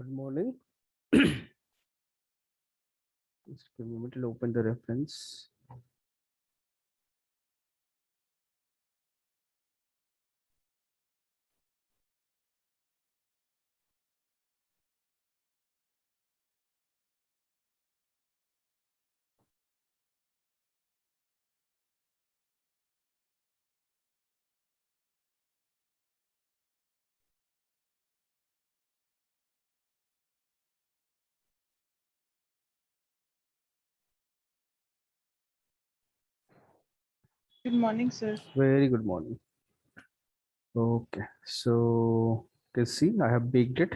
Good morning. Just give me a minute to open the reference. Good morning, sir. Very good morning. Okay, so you can see I have baked it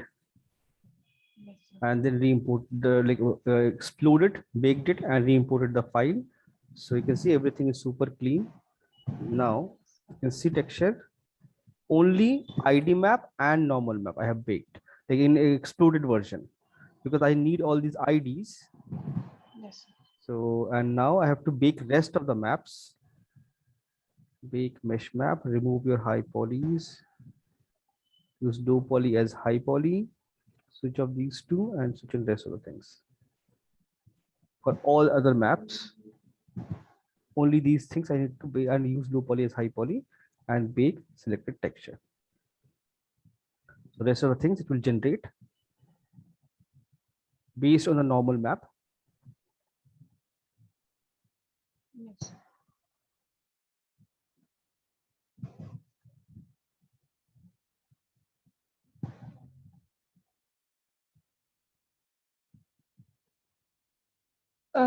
Yes, sir. and then re-import the exploded, baked it and re-imported the file. So you can see everything is super clean. Now you can see texture only ID map and normal map I have baked like in exploded version because I need all these IDs. Yes, sir. So and now I have to bake rest of the maps. Bake mesh map, remove your high polys, use low poly as high poly, switch off these two and switch on rest of the things. For all other maps, only these things I need to bake and use low poly as high poly and bake selected texture. So rest of the things it will generate based on the normal map. Yes, sir.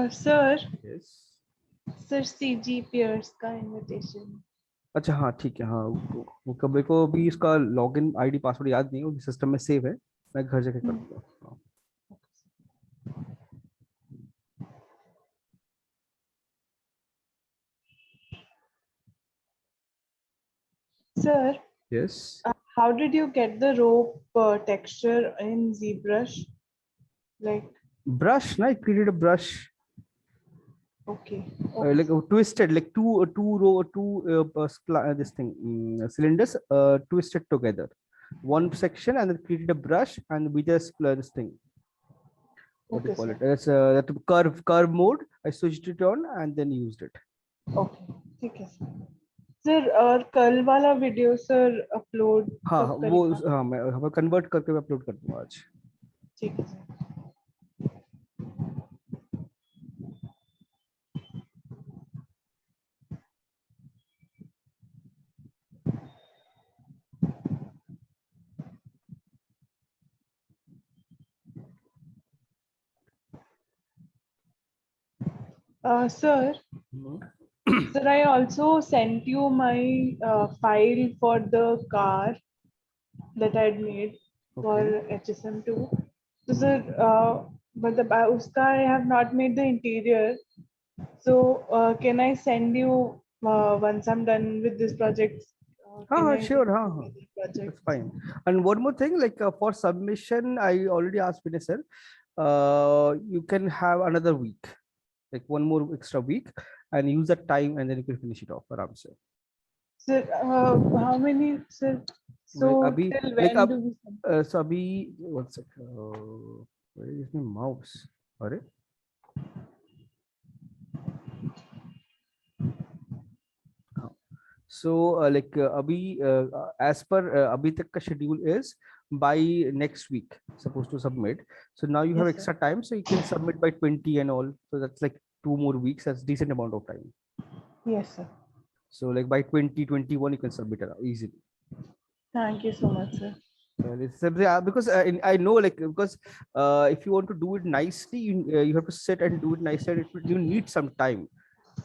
Sir, Yes. sir, CG Pierce का invitation. अच्छा हाँ ठीक है हाँ वो कभी को भी इसका लॉगिन आईडी पासवर्ड याद नहीं है वो सिस्टम में सेव है मैं घर जाके कर दूंगा हाँ। Sir, Yes. how did you get the rope texture in ZBrush? Like, Brush, na? I created a brush okay, like sir. twisted, like two row, this thing cylinders twisted together. One section and then created a brush and we just this thing. What do you Okay, call sir. it? It's that curve mode. I switched it on and then used it. Okay, ठीक है sir. Sir, और कल वाला video sir upload हाँ कब वो करेगा? हाँ मैं कन्वर्ट करके मैं अपलोड कर दूंगा आज. ठीक है sir. Sir, sir, I also sent you my file for the car that I had made for Okay. HSM2. So, sir, but uska I have not made the interior. So, can I send you once I'm done with this project? Can I send Sure. you the project? That's fine. And one more thing, like for submission, I already asked Vinay sir. You can have another week, like one more extra week, and use that time, and then you can finish it off. Aram se. Sir, how many, sir? Like So, abhi, till like when do we submit? so abhi, one sec. Where is my mouse? Arre? हाँ. So abhi as per abhi tak ka schedule is by next week supposed to submit. So now you have Yes, sir. extra time, so you can submit by 20 and all. So that's like 2 more weeks. That's decent amount of time. Yes, sir. So like by 2021 you can submit it easily. Thank you so much, sir. Because I know like because if you want to do it nicely, you have to sit and do it nicely. And you need some time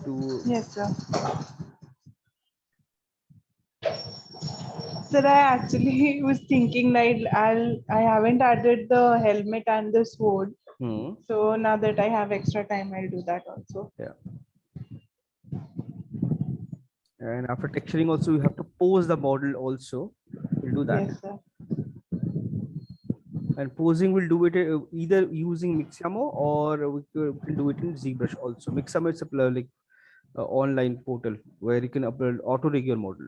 to. Yes, sir. Sir, I actually was thinking that I haven't added the helmet and the sword. So now that I have extra time, I'll do that also. Yeah. And after texturing also you have to pose the model also. We'll do that. Yes, sir. And posing will do it either using Mixamo or we can do it in ZBrush also. Mixamo is a like online portal where you can upload auto rig your model.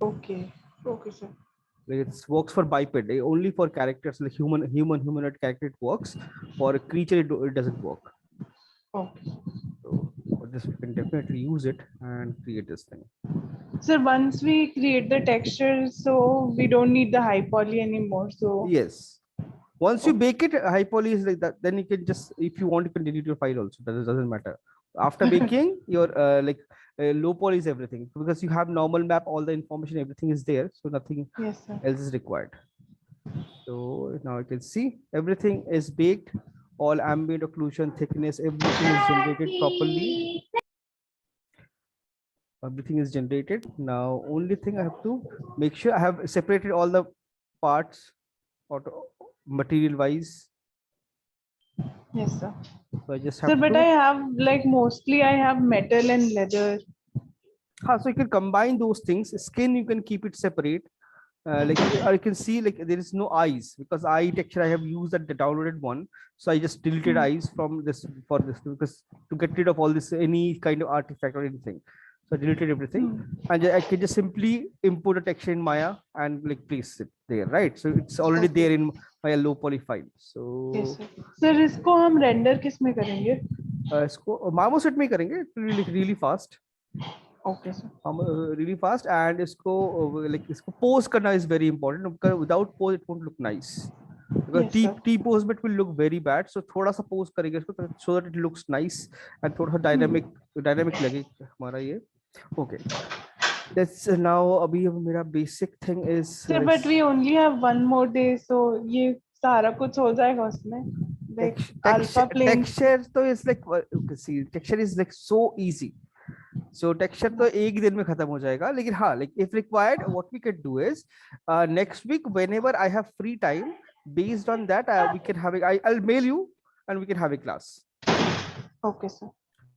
Okay. Okay, sir. Like it works for biped, only for characters like humanoid character it works. For a creature, it doesn't work. Okay. So for this, we can definitely use it and create this thing. So once we create the texture, so we don't need the high poly anymore. So Yes. Once you bake it, high poly is like that. Then you can just, if you want, you can delete your file also. That doesn't matter. After baking, your low poly is everything, because you have normal map, all the information, everything is there. So nothing yes, sir. else is required. So now you can see everything is baked. All ambient occlusion, thickness, everything is generated properly. Everything is generated. Now only thing I have to make sure I have separated all the parts auto material wise. Yes, sir. So I just Sir, have but I to, have like mostly I have metal and leather. so you can combine those things. Skin, you can keep it separate. Like or you can see like there is no eyes, because eye texture I have used the downloaded one. So I just deleted eyes from this for this, because to get rid of all this any kind of artifact or anything. So I deleted everything, Hmm. and I can just simply import a texture in Maya and like place it there, right? So it's already Okay. there in my low poly file. Yes, So sir. Sir, इसको हम render किस में करेंगे? इसको मामो set में करेंगे, it will be really fast. Okay, sir. Really fast, and इसको like इसको pose करना is very important, because without pose it won't look nice, because Yes, sir. T pose bit will look very bad. So थोड़ा सा pose करेंगे इसको, so that it looks nice and थोड़ा सा dynamic लगे हमारा ये. Okay, that's now अभी मेरा basic thing is Sir, but we only have one more day, so ये सारा कुछ हो जाएगा उसमें. Like alpha plane. texture तो is like okay, see, texture is like so easy. So texture तो एक दिन में खत्म हो जाएगा, लेकिन हाँ, like if required, what we can do is next week whenever I have free time, based on that we can have I'll mail you and we can have a class. Okay, sir.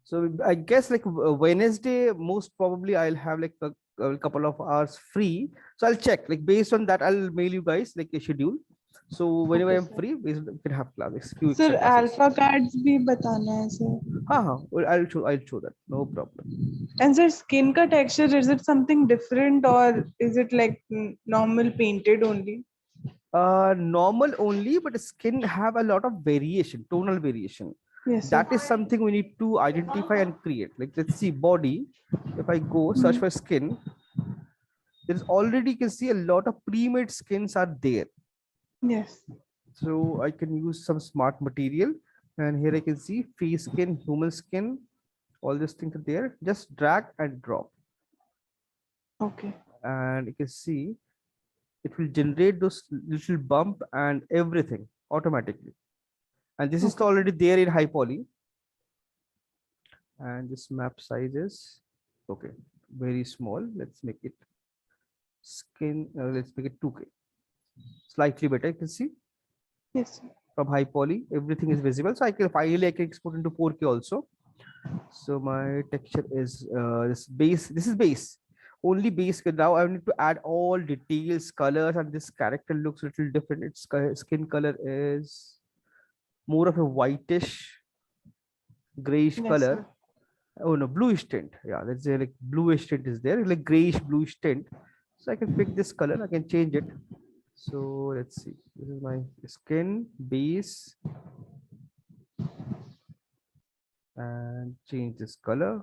So I guess like Wednesday, most probably I'll have like a couple of hours free. So I'll check, like based on that, I'll mail you guys like a schedule. So whenever Okay, I'm sir. free, we can have class, few Sir, extra classes. alpha cards भी बताना है sir. Well, I'll show that, no problem. And sir, skin ka texture, is it something different or is it like normal painted only? Normal only, but skin have a lot of variation, tonal variation. Yes, sir. That is something we need to identify and create. Like let's see body. If I go search for skin, there's already, you can see a lot of pre-made skins are there. Yes. So I can use some smart material, and here I can see face skin, human skin, all these things are there. Just drag and drop, Okay. and you can see it will generate those little bump and everything automatically. And this is Okay. already there in high poly. And this map size is okay, very small. Let's make it skin. Let's make it 2K, slightly better. You can see Yes, sir. from high poly, everything is visible. So I can finally I can export into 4K also. So my texture is this base. This is base. Only base. Now I need to add all details, colors, and this character looks a little different. Its skin color is more of a whitish, grayish Yes, color. sir. Oh no, bluish tint. Yeah, let's say like bluish tint is there, like grayish bluish tint. So I can pick this color, I can change it. So let's see, this is my skin base, and change this color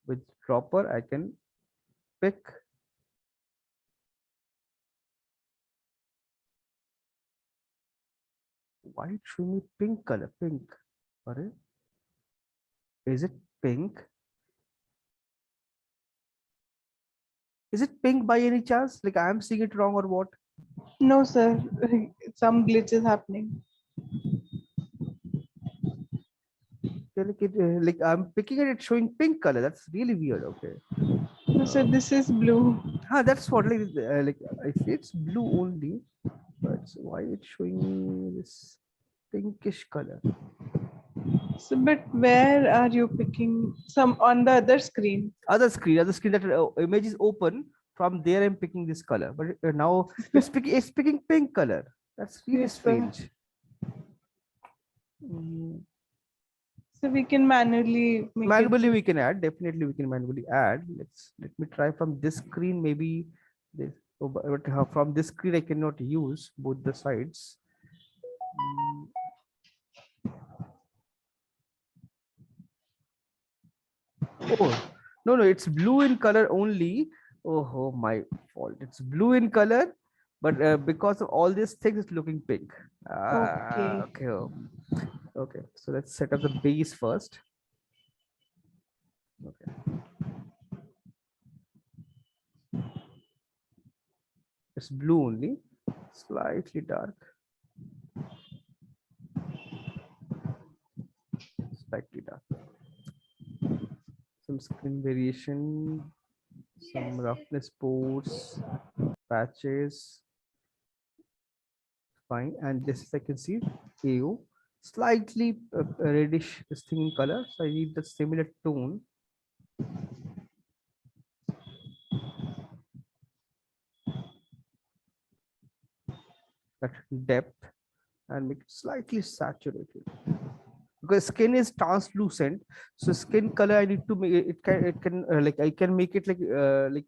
with dropper. I can pick white, show me pink color, pink. Sorry, is it pink? Is it pink by any chance? Like I am seeing it wrong or what? No, sir. Some glitch is happening. Yeah, like like I'm picking it, it's showing pink color. That's really weird. Okay. No, sir, this is blue. That's what like I see it's blue only, but why it's showing me this pinkish color? So, but where are you picking? Some on the other screen. Other screen that image is open. From there, I'm picking this color, but now it's picking pink color. That's really Yes, sir. strange. Mm, So we can manually make Manually, it. we can add. Definitely, we can manually add. Let me try from this screen. Maybe this. So, but from this screen, I cannot use both the sides. Mm, Oh, no, no, it's blue in color only. Oh, my fault. It's blue in color, but because of all these things, it's looking pink. Okay. Okay. Okay. So let's set up the base first. Okay. It's blue only, slightly dark, slightly dark. Some skin variation, some roughness pores, patches, fine. And this is, I can see AO, slightly reddish this thing in color. So I need the similar tone. That depth and make it slightly saturated because skin is translucent, so skin color I need to make it can like I can make it like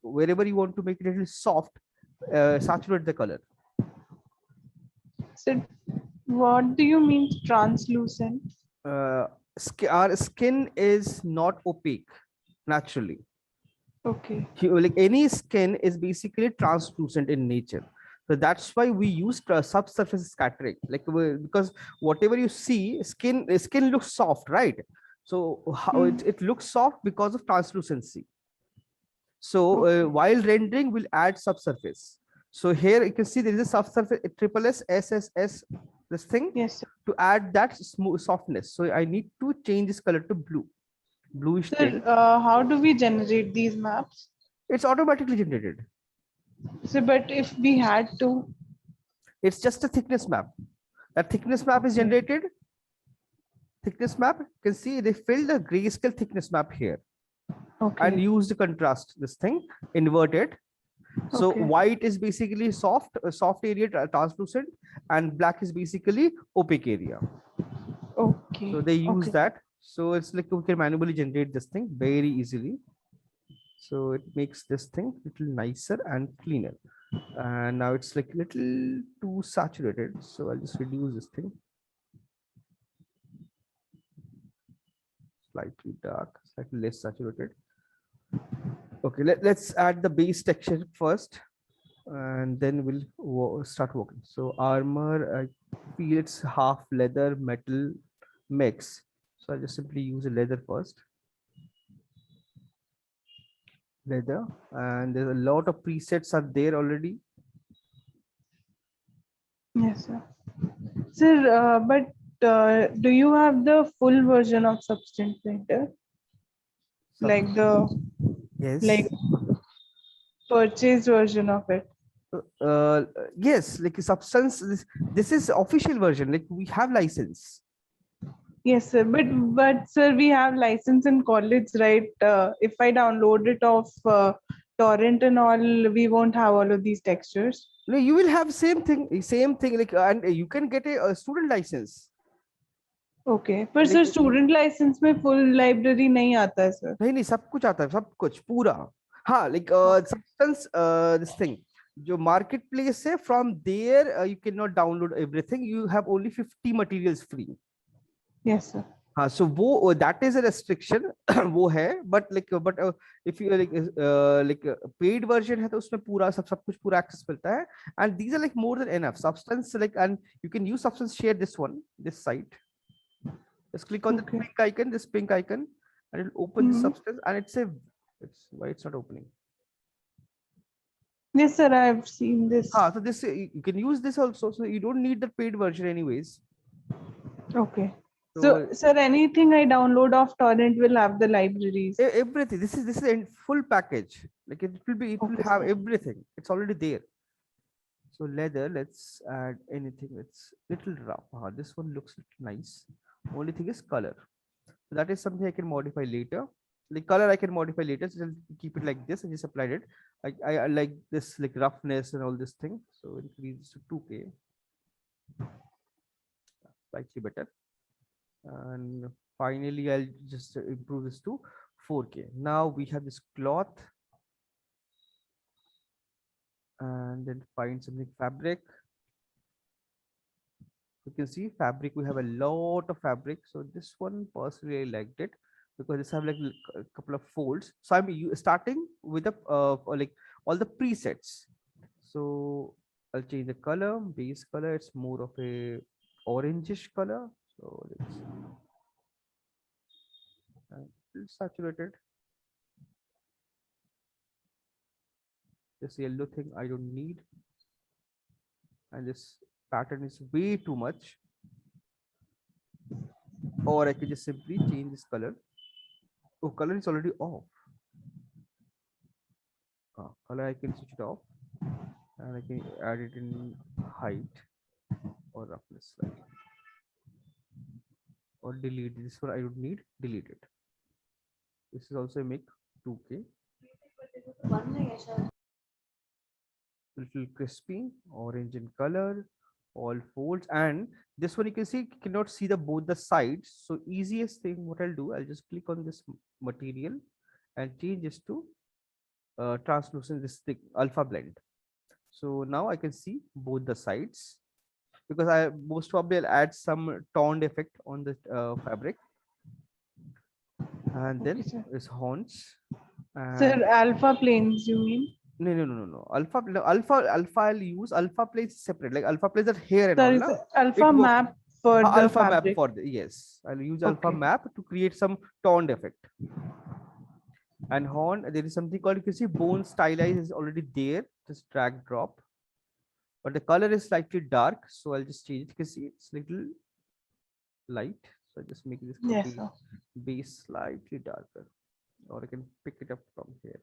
wherever you want to make it a little soft, saturate the color. So what do you mean translucent? uh, our skin is not opaque naturally. Okay. Like any skin is basically translucent in nature, so that's why we use subsurface scattering, like because whatever you see, skin looks soft, right? So how Hmm. it looks soft because of translucency. So Okay. while rendering we'll add subsurface. So here you can see there is a subsurface triple SSS, this thing, Yes, sir. to add that smooth softness. So I need to change this color to blue, bluish Sir, tint. how do we generate these maps? It's automatically generated. So, but if we had to, It's just a thickness map. That thickness map is okay, generated. Thickness map, you can see they filled a grayscale thickness map here and okay, use the contrast, this thing, invert it. So okay, white is basically soft area, translucent, and black is basically opaque area. So okay, they use okay. that. So it's like we can manually generate this thing very easily. So it makes this thing little nicer and cleaner. And now it's like little too saturated. So I'll just reduce this thing slightly dark, slightly less saturated. Okay, let's add the base texture first, and then we'll start working. So armor, I feel it's half leather metal mix. So I just simply use a leather first. Leather, and there's a lot of presets are there already. Yes, sir. Sir, but do you have the full version of Substance Painter, Sub like the yes. like purchased version of it? Uh, yes, like a substance. This is official version. Like we have license. Yes, sir. But sir, we have license in college, right? If I download it off torrent and all, we won't have all of these textures. No, you will have same thing. Like and you can get a student license. Okay. पर Like sir, student license में full library नहीं आता है sir. नहीं नहीं सब कुछ आता है सब कुछ पूरा. हाँ like Okay. substance this thing जो market place है from there you cannot download everything, you have only 50 materials free. Yes, sir. हाँ so वो that is a restriction वो है but if you like paid version है तो उसमें पूरा सब कुछ पूरा access मिलता है, and these are like more than enough substance, like and you can use substance, share this one, this site, just click on the Okay. pink icon, this pink icon, and it'll open the Mhm. substance, and it's why it's not opening. Yes, sir. I've seen this. So this you can use this also, so you don't need the paid version anyways. Okay. So So, sir, anything I download off torrent will have the libraries. everything, this is a full package, like it will Okay, have sir. everything, it's already there. So leather, let's add anything. It's little rough. This one looks nice. Only thing is color. So that is something I can modify later. The color I can modify later. So I'll keep it like this. I just applied it. I like this like roughness and all this thing. So increase to 2K, slightly better. And finally, I'll just improve this to 4K. Now we have this cloth, and then find something fabric. You can see fabric, we have a lot of fabric. So this one personally I liked it because this have like a couple of folds. So I'm starting with the like all the presets. So I'll change the color, base color. It's more of a orangish color. So let's it's saturated. This yellow thing I don't need, and this pattern is way too much. Or I could just simply change this color. Oh, color is already off. Color I can switch it off, and I can add it in height or roughness slightly, or delete this one. I don't need, delete it. This is also a make 2K. Little crispy, orange in color, all folds, and this one you can see you cannot see the both the sides. So easiest thing, what I'll do, I'll just click on this material and change this to translucent, this thick alpha blend. So now I can see both the sides because I most probably I'll add some toned effect on the fabric, and then Okay, sir. is horns. Sir, And alpha planes, you mean? no. Alpha I'll use alpha plates separate, like alpha plates that here and all. Sir, is Na? It alpha work map for the alpha map fabric. for the, yes. I'll use alpha Okay. map to create some toned effect. And horn, there is something called, you can see bone stylized is already there. Just drag drop. But the color is slightly dark, so I'll just change it. You can see it's little light. So I just make this Yes, sir. base slightly darker, or I can pick it up from here.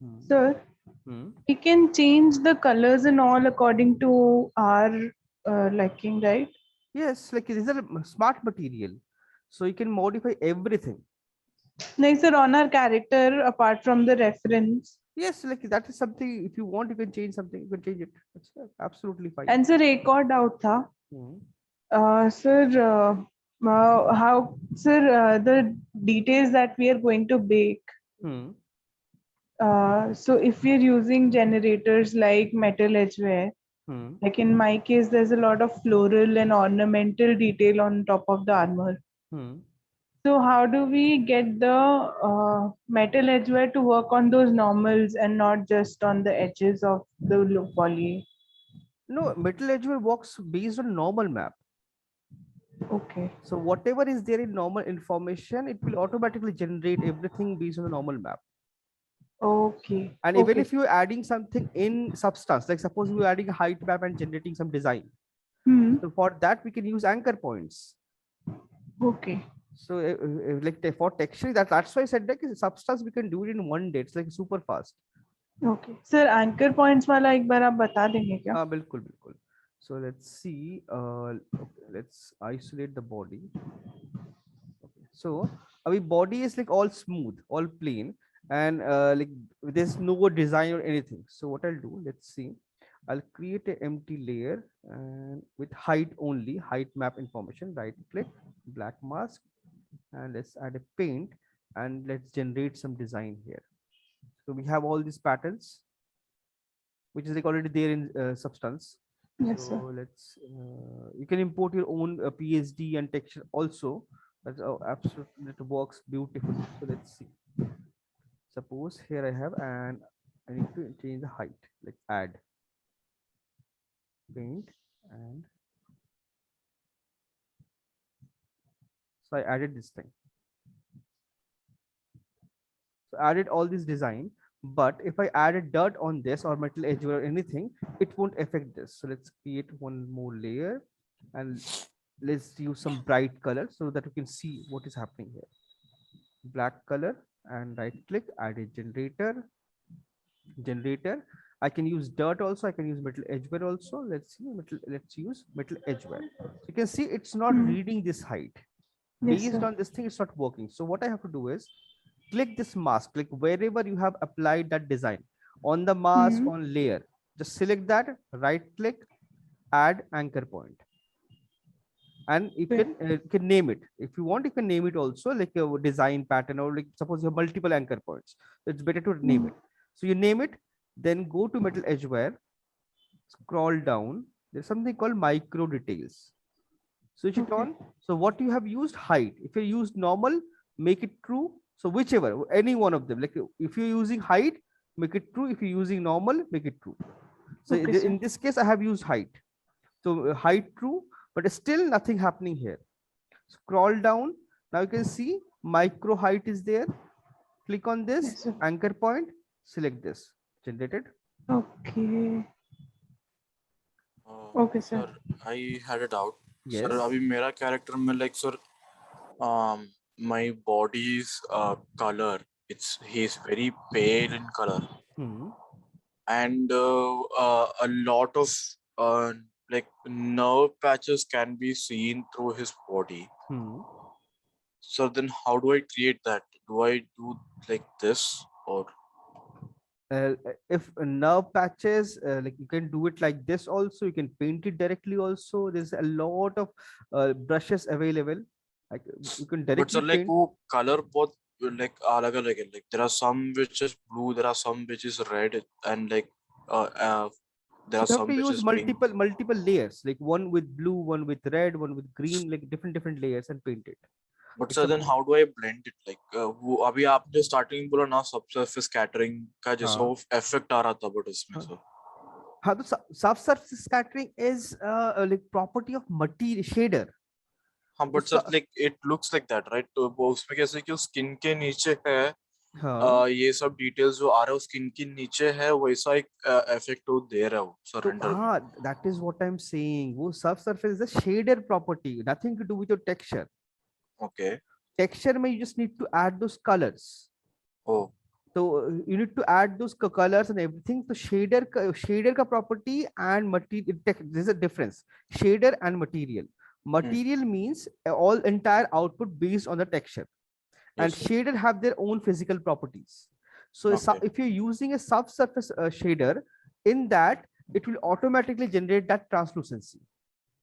Hmm. Sir, Hmm. we can change the colors and all according to our liking, right? Yes, like it is a smart material, so you can modify everything. No, sir, on our character, apart from the reference. Yes, like that is something. If you want, you can change something. You can change it. It's absolutely fine. And sir, एक और doubt था. Hmm. Sir, how, sir, the details that we are going to bake. Hmm. So if we're using generators like metal edgeware, Hmm. like in my case, there's a lot of floral and ornamental detail on top of the armor. Hmm. So how do we get the metal edgeware to work on those normals and not just on the edges of the poly? No, metal edgeware works based on normal map. Okay. So whatever is there in normal information, it will automatically generate everything based on the normal map. Okay. And even Okay. if you're adding something in substance, like suppose you're adding a height map and generating some design. Hmm. So for that, we can use anchor points. Okay. So like for texture, that's why I said like substance we can do it in one day. It's like super fast. Okay. Sir, anchor points वाला एक बार आप बता देंगे क्या? बिल्कुल बिल्कुल. So let's see. Okay, let's isolate the body. Okay. So our body is like all smooth, all plain, and like there's no design or anything. So what I'll do, let's see. I'll create an empty layer and with height only, height map information. Right click, black mask, and let's add a paint and let's generate some design here. So we have all these patterns, which is like already there in substance. Yes, So sir. let's you can import your own PSD and texture also. That's absolutely, it works beautifully. So let's see. Suppose here I have, and I need to change the height, like add paint, and so I added this thing. So added all this design, but if I added dirt on this or metal edge or anything, it won't affect this. So let's create one more layer and let's use some bright color so that you can see what is happening here. Black color, and right click, add a generator. I can use dirt also, I can use metal edgeware also. Let's see, let's use metal edgeware. So you can see it's not Hmm. reading this height. Yes, Based sir. on this thing, it's not working. So what I have to do is click this mask, like wherever you have applied that design on the mask, Hmm. on layer. Just select that, right click, add anchor point. And you can name it. If you want, you can name it also, like a design pattern, or like suppose you have multiple anchor points. So it's better to name it. So you name it, then go to metal edge wire, scroll down. There's something called micro details. Switch it Okay. on. So what you have used, height. If you use normal, make it true. So whichever, any one of them. Like if you're using height, make it true. If you're using normal, make it true. So Okay, sir. in this case, I have used height. So height true, but still nothing happening here. Scroll down. Now you can see micro height is there. Click on this Yes, sir. anchor point, select this, generated. Okay. Okay, sir. Sir, I had a doubt. Sir, Yes. अभी मेरा character में like sir, my body's color, he's very pale in color, Hmm. and a lot of like nerve patches can be seen through his body. Hmm. So then, how do I create that? Do I do like this or? If nerve patches, like you can do it like this also. You can paint it directly also. There's a lot of brushes available. Like you can But sir, directly like paint. वो color बहुत like अलग-अलग है. Like there are some which is blue, there are some which is red, and like there So are you have some to which use is pink. multiple layers, like one with blue, one with red, one with green, like different layers, and paint it. But Like sir, then suppose, how do I blend it? Like वो अभी आपने starting में बोला ना subsurface scattering का जैसा हाँ वो effect आ रहा था but इसमें हाँ sir. हाँ, तो subsurface scattering is like property of material shader. हाँ but sir like it looks like that right? तो वो उसमें कैसे कि skin के नीचे है हाँ ये सब details जो आ रहा है skin के नीचे है वैसा एक effect वो दे रहा है वो तो surrender में. हाँ, that is what I'm saying. वो subsurface is a shader property, nothing to do with your texture. Okay. Texture में you just need to add those colors. Oh. So you need to add those colors and everything. So shader का property and material, there's a difference. Shader and material. Material means all entire output based on the texture, and Yes sir. shader have their own physical properties. So Okay. if you're using a subsurface shader, in that it will automatically generate that translucency.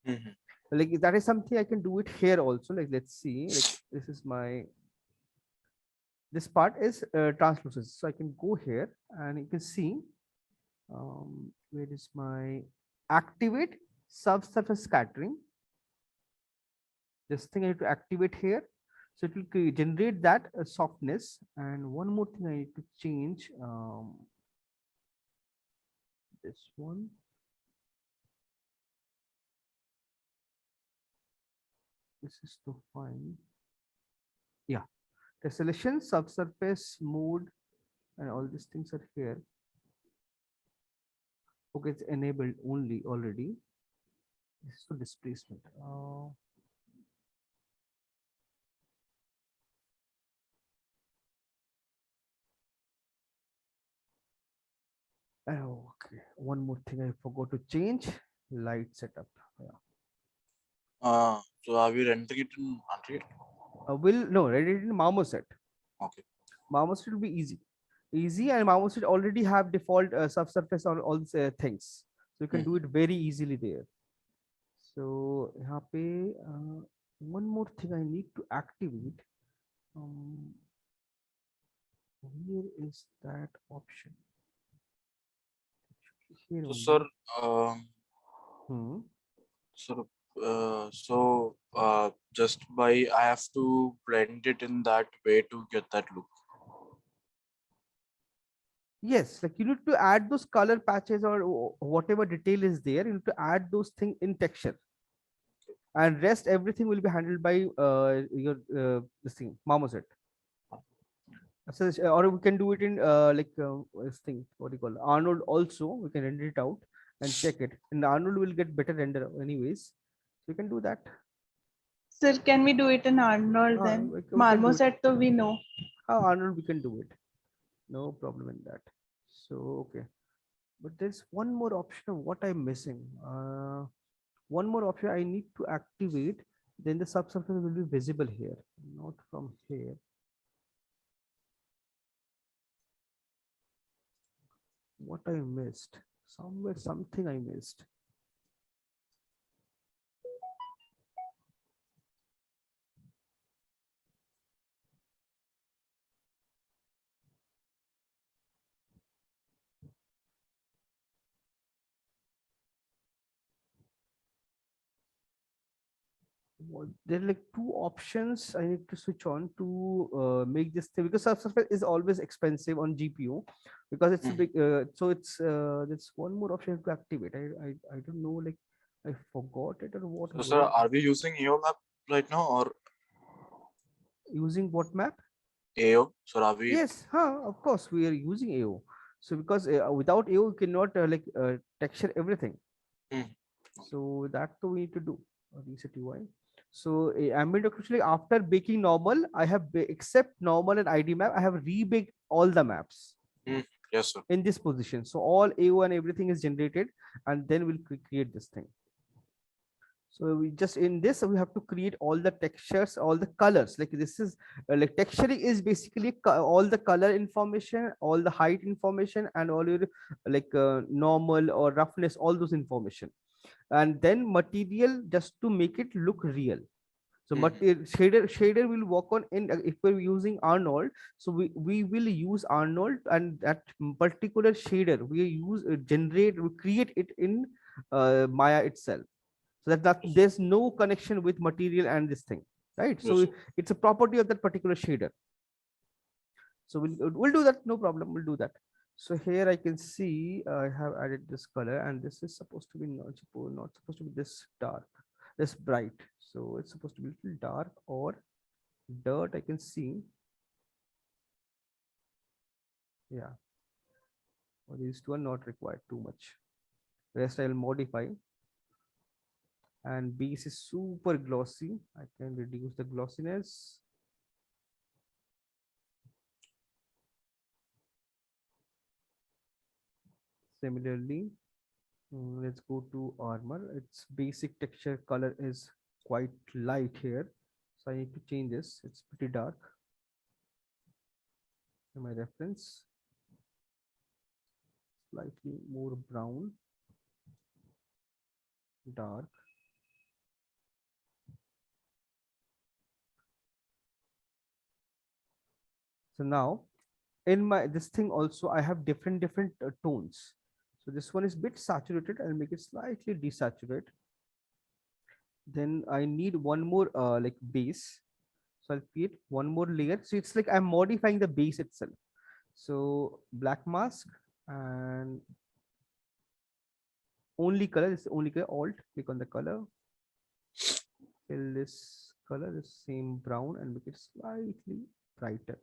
Mm-hmm. Like that is something I can do it here also. Like let's see, like this is my, this part is translucent, so I can go here and you can see where is my activate subsurface scattering. This thing I need to activate here, so it will generate that softness. And one more thing I need to change, this one. This is to find, yeah, tessellation, subsurface, mode, and all these things are here. Okay, it's enabled only already. This is for displacement. Okay, one more thing I forgot to change, light setup. Yeah. So are we rendering it in Unreal? Will no, edit in Marmoset. Okay. Marmoset will be easy, and Marmoset already have default subsurface on all these things, so you can do it very easily there. So यहाँ पे one more thing I need to activate. Where is that option? Here So only. sir, so just by I have to blend it in that way to get that look. Yes, like you need to add those color patches or whatever detail is there. You need to add those things in texture, and rest everything will be handled by your this thing Marmoset. So or we can do it in like this thing, what do you call it? Arnold also. We can render it out and check it. And Arnold will get better render anyways. So you can do that. Sir, can we do it in Arnold then? We can do it. Marmoset, so we know. Arnold, we can do it. No problem in that. So okay, but there's one more option of what I'm missing. One more option I need to activate. Then the subsurface will be visible here, not from here. What I missed. Somewhere something I missed. There are like two options I need to switch on to make this thing, because subsurface is always expensive on GPU because it's a Mhm. big. So it's there's one more option to activate. I don't know, like I forgot it or what. So, sir, are we using AO map right now or Using what map? AO? Sir, are we? Yes, of course we are using AO. So because without AO you cannot texture everything. Hmm. So that too we need to do. Reset UI. So ambient actually after baking normal, I have except normal and ID map, I have rebaked all the maps Yes, sir. in this position. So all AO and everything is generated, and then we'll create this thing. So we just in this we have to create all the textures, all the colors. Like this is like texturing is basically all the color information, all the height information, and all your like normal or roughness, all those information. And then material just to make it look real. So Mhm. shader will work on in if we're using Arnold. So we will use Arnold, and that particular shader we use generate, we create it in Maya itself, so that there's no connection with material and this thing, right? Yes, So sir. it's a property of that particular shader. So we'll do that, no problem, we'll do that. So here I can see I have added this color, and this is supposed to be not supposed to be this dark, this bright. So it's supposed to be a little dark or dirt, I can see. Yeah, well, these two are not required too much. Rest I'll modify. And base is super glossy, I can reduce the glossiness. Similarly, let's go to armor. Its basic texture color is quite light here, so I need to change this. It's pretty dark in my reference, slightly more brown, dark. So now in my this thing also I have different tones. So this one is bit saturated. I'll make it slightly desaturate. Then I need one more like base. So I'll create one more layer. So it's like I'm modifying the base itself. So black mask and only color is only color. Alt, click on the color, fill this color the same brown and make it slightly brighter,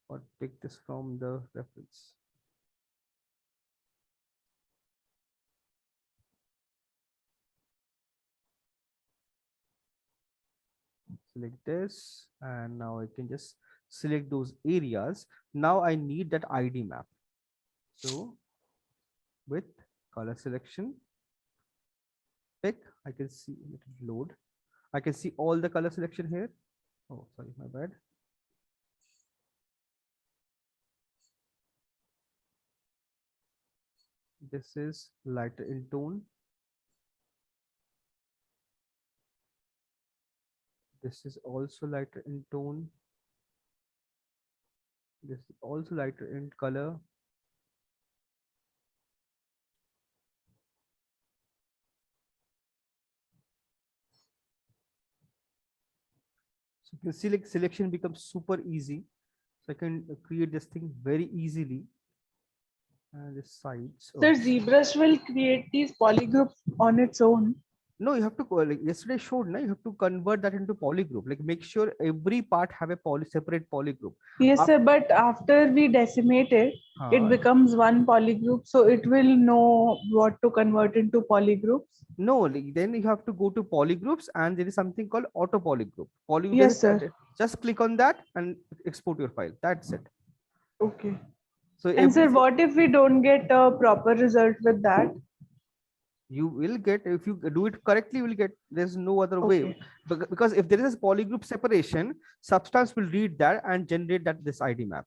or take this from the reference. Select this, and now I can just select those areas. Now I need that ID map. So with color selection, pick, I can see it load. I can see all the color selection here. Oh, sorry, my bad. This is lighter in tone. This is also lighter in tone. This is also lighter in color. So you can see like selection becomes super easy. So I can create this thing very easily. And the sides. Sir, ZBrush will create these polygroups on its own. No, you have to like yesterday showed, no, you have to convert that into polygroup. Like make sure every part have a separate polygroup. Yes, sir, but after we decimate it, it becomes one polygroup. So it will know what to convert into polygroups. No, like, then you have to go to polygroups, and there is something called auto polygroup. Yes, sir. Just click on that and export your file. That's it. Okay. So And sir, what if we don't get a proper result with that? You will get, if you do it correctly, you will get. There's no other way. Okay. Because if there is a polygroup separation, Substance will read that and generate that this ID map.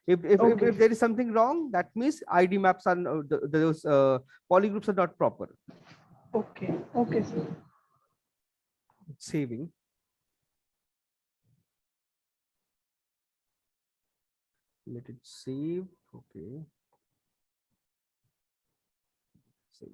Okay. If there is something wrong, that means ID maps are those polygroups are not proper. Okay. Okay, sir. Saving. Let it save. Okay. Save.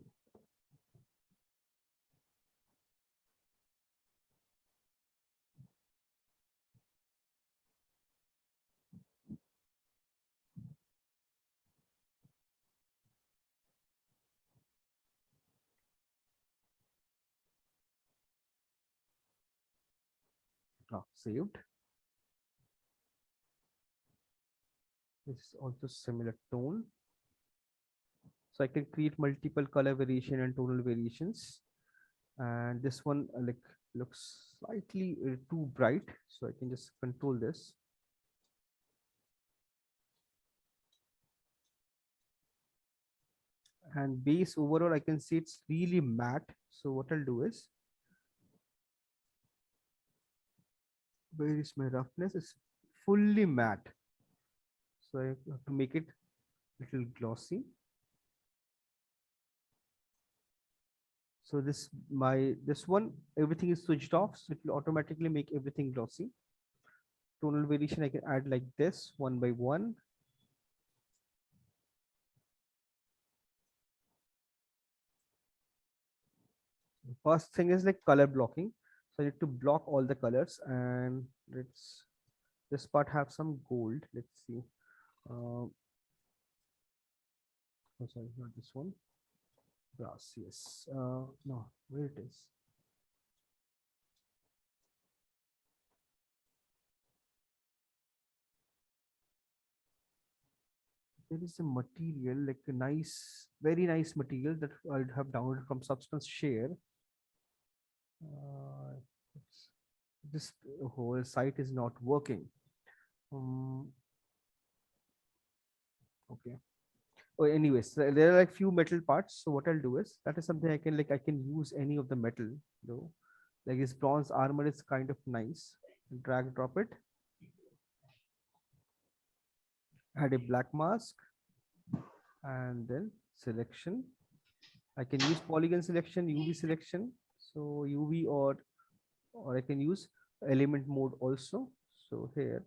Saved. This is also similar tone. So I can create multiple color variation and tonal variations. And this one like looks slightly too bright. So I can just control this. And base overall, I can see it's really matte. So what I'll do is, where is my roughness? It's fully matte. So I have to make it little glossy. So this one, everything is switched off, so it will automatically make everything glossy. Tonal variation I can add like this, one by one. First thing is like color blocking. So I need to block all the colors, and let's this part have some gold. Let's see. Oh, sorry, not this one. Brass, yes. No, where it is. There is a material, like a nice, very nice material that I have downloaded from Substance Share. This whole site is not working. Okay. Oh, anyways, there are like few metal parts. So what I'll do is, that is something I can I can use any of the metal though. Like this bronze armor is kind of nice. Drag drop it. Add a black mask, and then selection. I can use polygon selection, UV selection. So UV, or I can use element mode also. So here,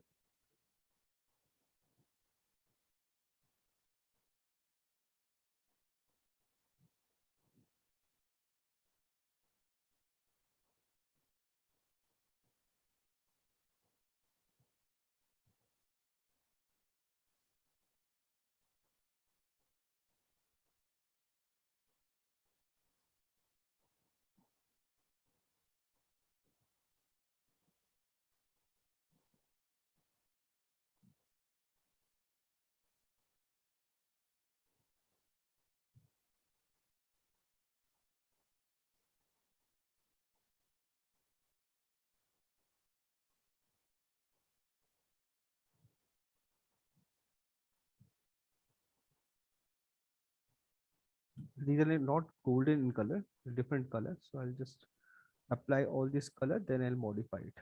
these are not golden in color, different color. So I'll just apply all this color, then I'll modify it.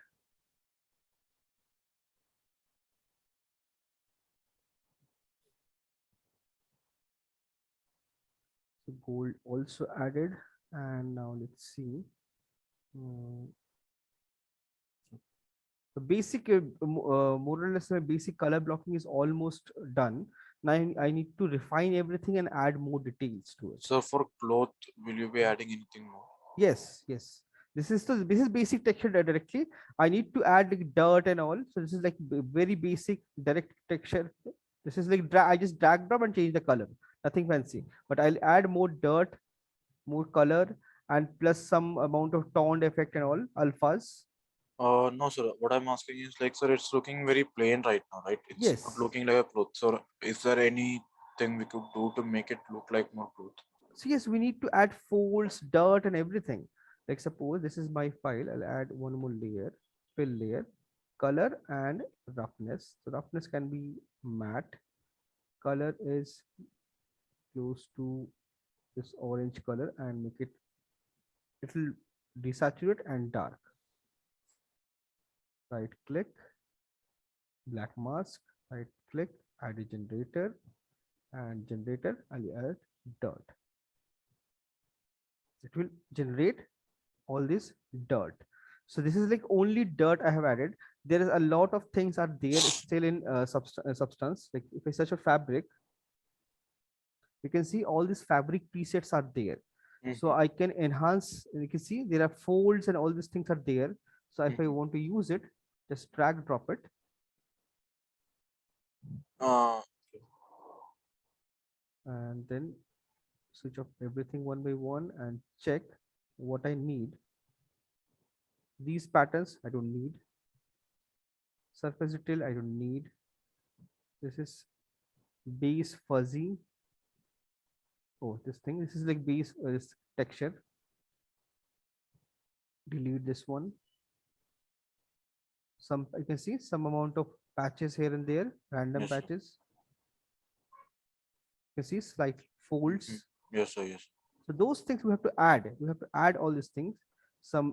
So gold also added, and now let's see. The basic, more or less, my basic color blocking is almost done. Now I need to refine everything and add more details to it. So for cloth, will you be adding anything more? Yes, yes. This is basic texture directly. I need to add like dirt and all. So this is like very basic direct texture. This is like I just drag drop and change the color. Nothing fancy. But I'll add more dirt, more color, and plus some amount of toned effect and all alphas. No, sir. What I'm asking is like, sir, it's looking very plain right now, right? It's Yes. not looking like a cloth. So is there anything we could do to make it look like more cloth? So yes, we need to add folds, dirt, and everything. Like suppose this is my file. I'll add one more layer, fill layer, color and roughness. So roughness can be matte. Color is close to this orange color, and make it little desaturate and dark. Right click, black mask, right click, add a generator, and generator, I'll add dirt. It will generate all this dirt. So this is like only dirt I have added. There is a lot of things are there still in substance. Like if I search for fabric, you can see all these fabric presets are there. So Mhm. I can enhance, and you can see there are folds and all these things are there. So if I Mhm. want to use it, just drag drop it, Uh, and then switch off everything one by one and check what I need. These patterns I don't need. Surface detail I don't need. This is base fuzzy. Oh, this is like base this texture. Delete this one. Some I can see some amount of patches here and there, random yes, sir. patches. You can see slight Mhm. folds. Yes, sir. Yes. So those things we have to add. We have to add all these things. Some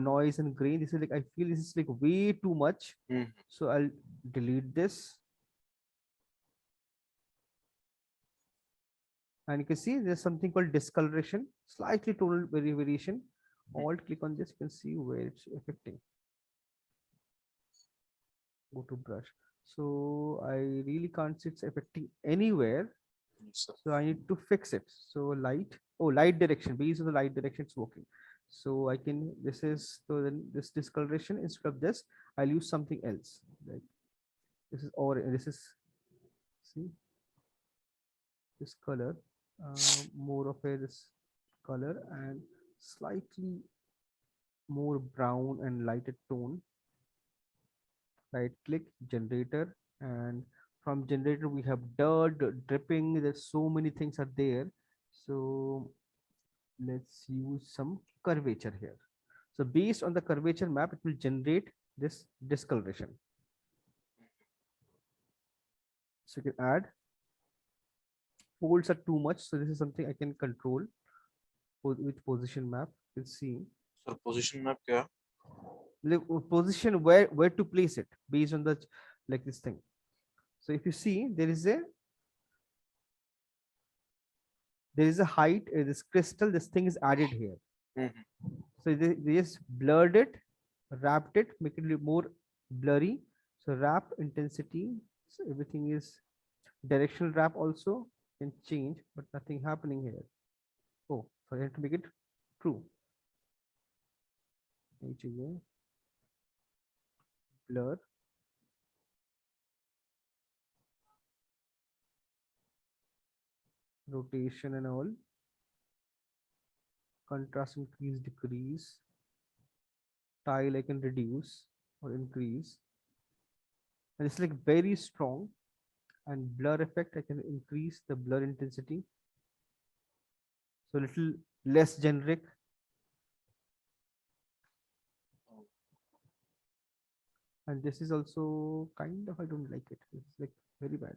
noise and grain. This is like I feel this is like way too much. Mhm. So I'll delete this. And you can see there's something called discoloration, slightly tonal variation. Alt click on this, you can see where it's affecting. Go to brush. So I really can't see it's affecting anywhere. Yes, sir. So I need to fix it. So light, oh, light direction, based on the light direction it's working. So I can, this is, so then this discoloration, instead of this, I'll use something else. Like this is, or this is, see, this color, more of a this color and slightly more brown and lighter tone. Right click generator, and from generator we have dirt, dripping, there's so many things are there. So let's use some curvature here. So based on the curvature map, it will generate this discoloration. So you can add, folds are too much, so this is something I can control with position map. You can see Sir, position map क्या? the position where to place it based on the like this thing. So if you see there is a height, this crystal, this thing is added here. Mhm. So they just blurred it, wrapped it, make it more blurry. So wrap intensity, so everything is directional wrap also can change, but nothing happening here. Oh, so I have to make it true. HA, blur, rotation and all, contrast increase, decrease, tile I can reduce or increase. And it's like very strong. And blur effect, I can increase the blur intensity. So little less generic. And this is also kind of, I don't like it. It's like very bad.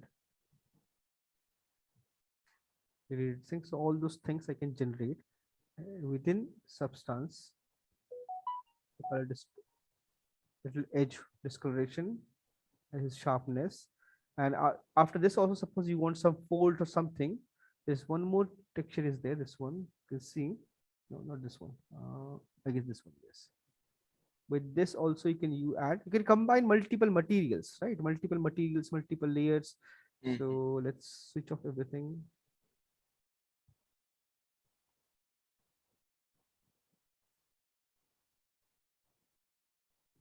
Things, so all those things I can generate within substance. Called little edge discoloration and his sharpness. And after this, also suppose you want some fold or something. There's one more texture is there. This one you can see. No, not this one. I guess this one. Yes. With this also you can combine multiple materials, right? Multiple materials, multiple layers. Mhm. So let's switch off everything.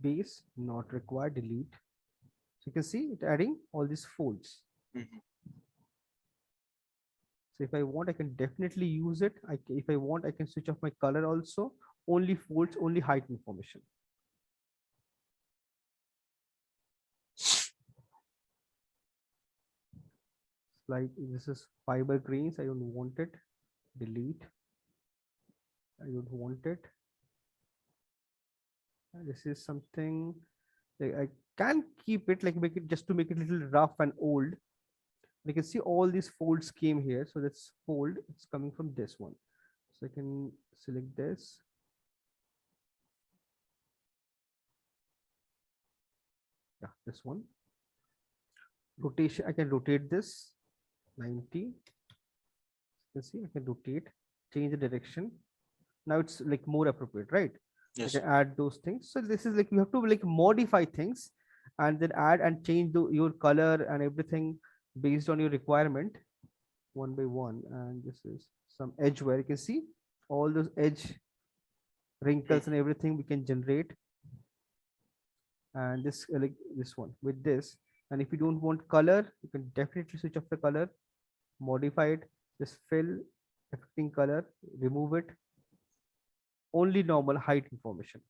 Base not required, delete. So you can see it adding all these folds. Mhm. So if I want, I can definitely use it. If I want, I can switch off my color also. Only folds, only height information. Like this is fiber grains. I don't want it. Delete. I don't want it. This is something like I can keep it, like make it just to make it a little rough and old. You can see all these folds came here. So that's fold. It's coming from this one. So I can select this. Yeah, this one. rotation, I can rotate this 90. You can see I can rotate, change the direction. Now it's like more appropriate, right? I Yes, can sir. add those things. So this is like you have to like modify things and then add and change your color and everything based on your requirement one by one. And this is some edge where you can see all those edge wrinkles and everything we can generate. And this like this one with this. And if you don't want color, you can definitely switch off the color, modify it, just fill, affecting color, remove it, only normal height information,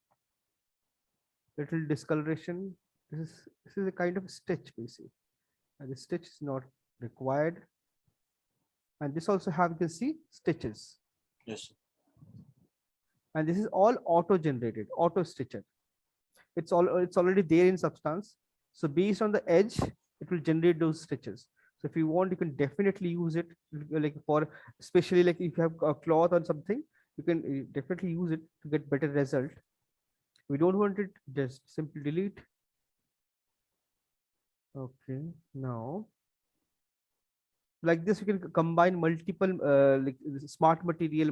little discoloration. This is a kind of stitch basically, and the stitch is not required. And this also have, you can see stitches, Yes, sir. and this is all auto generated, auto stitcher. It's already there in Substance. So based on the edge, it will generate those stitches. So if you want, you can definitely use it like for, especially like if you have a cloth or something, you can definitely use it to get better result. We don't want it, just simply delete. Okay, now like this, you can combine multiple like smart material,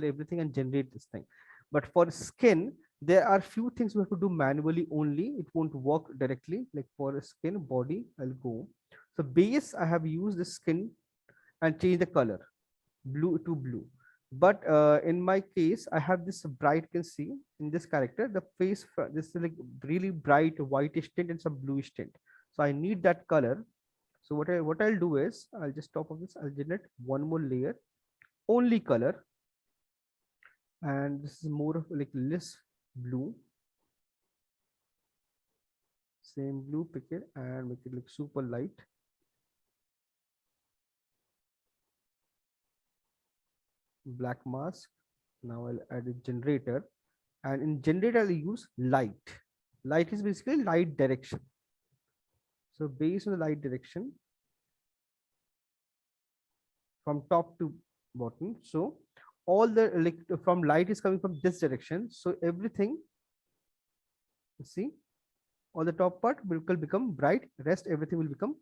everything, and generate this thing. But for skin, there are few things we have to do manually only. It won't work directly. Like for skin body, I'll go. So base, I have used the skin and change the color blue to blue. But in my case, I have this bright, you can see in this character, the face, this is like really bright whitish tint and some bluish tint. So I need that color. So what I'll do is I'll just top of this, I'll generate one more layer, only color, and this is more of like less blue, same blue, pick it and make it look super light. Black mask. Now I'll add a generator, and in generator I'll use light. Light is basically light direction. So based on the light direction from top to bottom, so all the like from light is coming from this direction. So everything, you see, all the top part will become bright, rest everything will become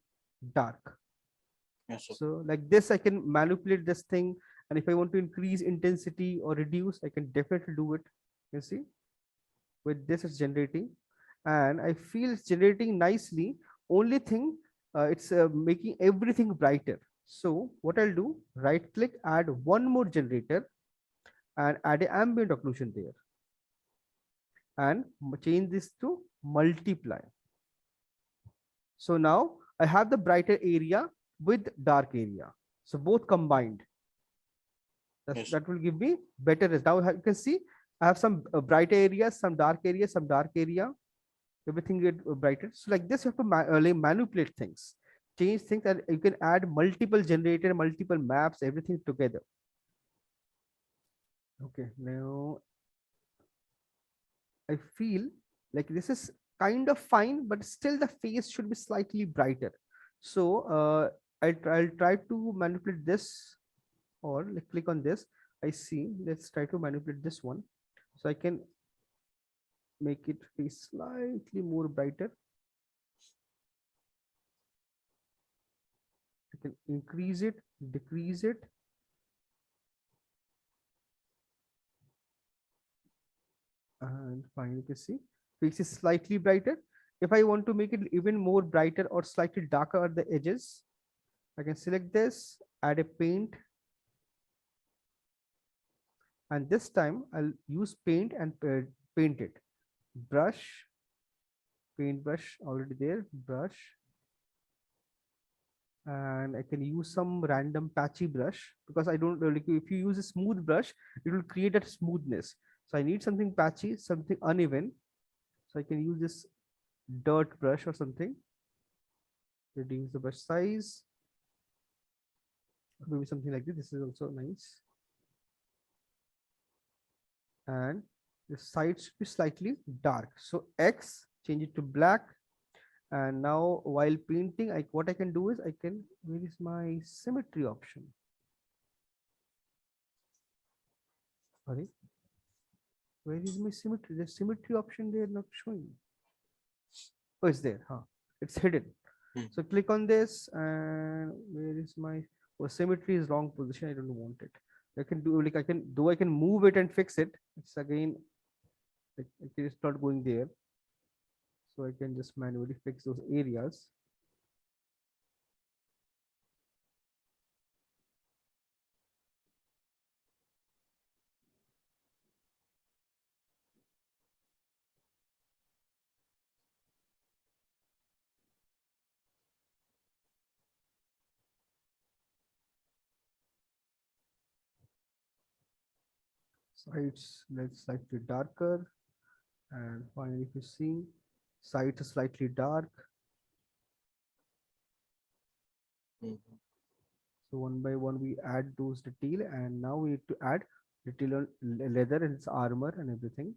dark. Yes, sir. So like this, I can manipulate this thing. And if I want to increase intensity or reduce, I can definitely do it. You see, with this it's generating, and I feel it's generating nicely. Only thing, it's making everything brighter. So what I'll do, right click, add one more generator and add an ambient occlusion there, and change this to multiply. So now I have the brighter area with dark area. So both combined. Yes, sir. That will give me better result. Now you can see I have some bright areas, some dark areas, some dark area. Everything get brighter. So like this, you have to like manipulate things, change things, and you can add multiple generator, multiple maps, everything together. Okay, now I feel like this is kind of fine, but still the face should be slightly brighter. So I'll try to manipulate this, or like click on this. I see. Let's try to manipulate this one. So I can make it be slightly more brighter. I can increase it, decrease it. And finally, you can see face is slightly brighter. If I want to make it even more brighter or slightly darker at the edges, I can select this, add a paint. And this time I'll use paint and paint it. Brush, paintbrush already there, brush. And I can use some random patchy brush, because I don't like, if you use a smooth brush, it will create that smoothness. So I need something patchy, something uneven. So I can use this dirt brush or something. Reduce the brush size. Maybe something like this. This is also nice. And the sides should be slightly dark. So X, change it to black. And now while painting, what I can do is I can, where is my symmetry option? Sorry, where is my symmetry? The symmetry option they are not showing. Oh, it's there, huh? It's hidden. Hmm. So click on this, and where is my, oh, symmetry is wrong position. I don't want it. I can do, like, I can, though I can move it and fix it. It's again, like, it's not going there. So I can just manually fix those areas. Sides, let's slightly darker. And finally, if you see, sides are slightly dark. Mhm. So one by one, we add those detail, and now we need to add detail on leather and its armor and everything.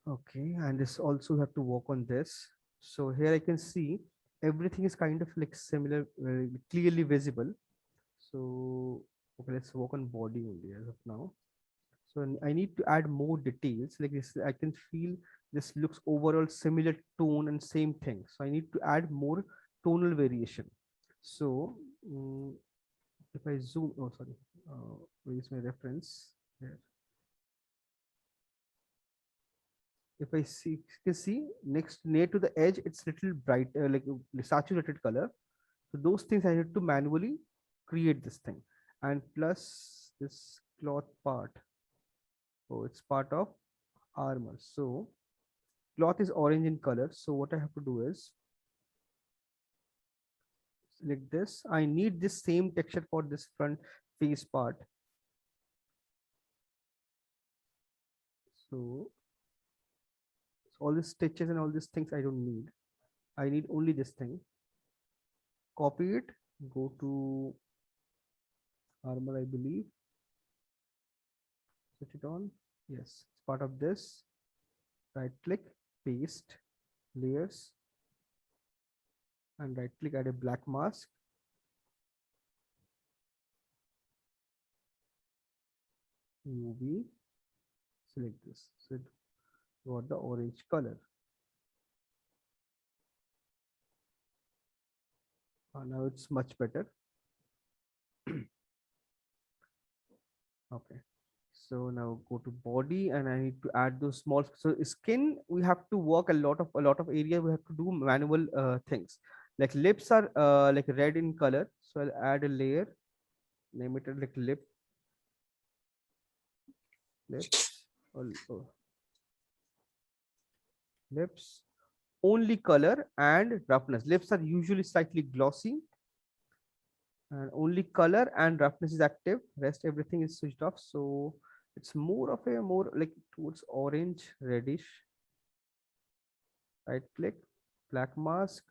Okay, and this also have to work on this. So here I can see everything is kind of like similar, clearly visible. So okay, let's work on body only as of now. So I need to add more details. Like this, I can feel this looks overall similar tone and same thing. So I need to add more tonal variation. So if I zoom, oh sorry, where is my reference? Here. If I see, you can see next near to the edge, it's little bright, like saturated color. So those things I need to manually create this thing, and plus this cloth part. Oh, it's part of armor. So cloth is orange in color. So what I have to do is select this. I need this same texture for this front face part. So, all these stitches and all these things I don't need. I need only this thing. Copy it. Go to armor, I believe. Switch it on. Yes, it's part of this. Right click, paste, layers, and right click, add a black mask. UV, select this. So it got the orange color. Now it's much better. Okay. So now go to body, and I need to add those small. So skin, we have to work a lot of area. We have to do manual things. Like lips are like red in color. So I'll add a layer, name it like lips, or lips. Only color and roughness. Lips are usually slightly glossy, and only color and roughness is active. Rest everything is switched off. So it's more of a more like towards orange reddish. Right click, black mask,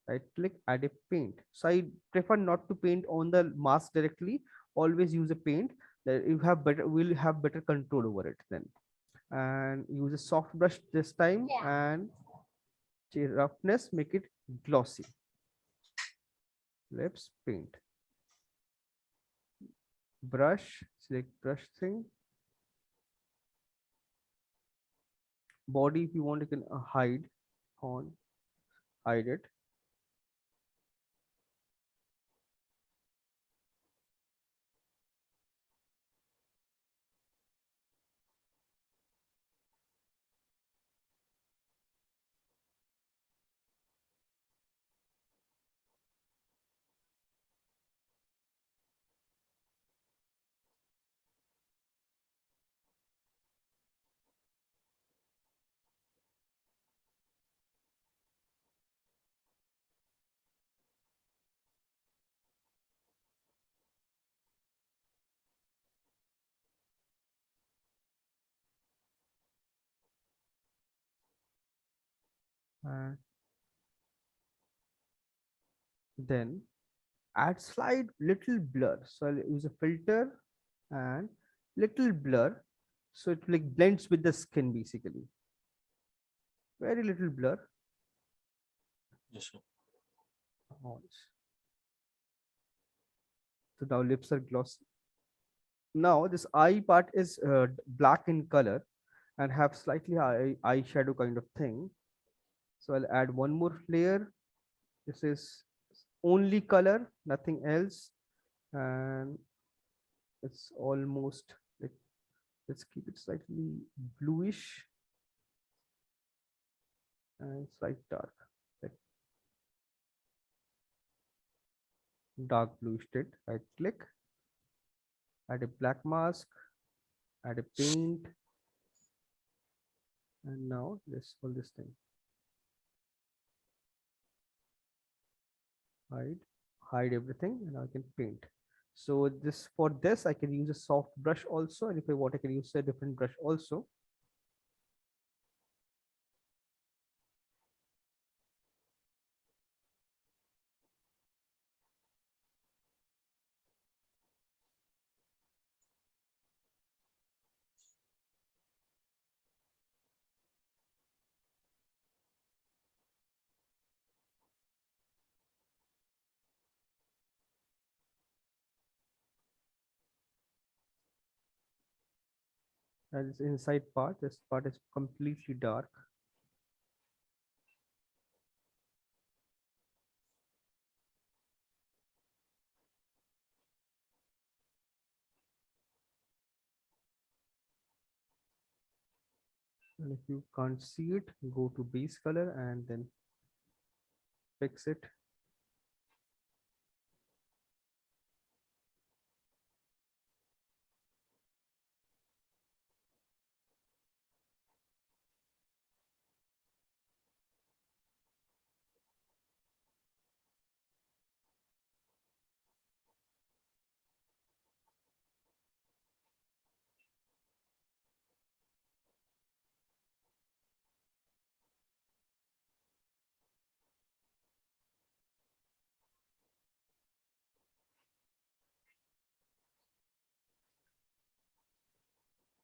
right click, add a paint. So I prefer not to paint on the mask directly. Always use a paint that you have better, will have better control over it then. And use a soft brush this time, and roughness, make it glossy. Lips, paint. Brush, select brush thing. Body, if you want, you can hide it. And then add slight little blur. So I'll use a filter and little blur. So it like blends with the skin basically. Very little blur. Yes, sir. Orange. So now lips are glossy. Now this eye part is black in color and have slightly eyeshadow kind of thing. So I'll add one more layer, This is only color, nothing else. And it's almost like, let's keep it slightly bluish and slight dark, like dark bluish tint. Right click, add a black mask, add a paint, and now let's pull this thing. Hide everything, and I can paint. So this, for this I can use a soft brush also, and if I want I can use a different brush also. And this inside part, this part is completely dark. And if you can't see it, go to base color and then fix it.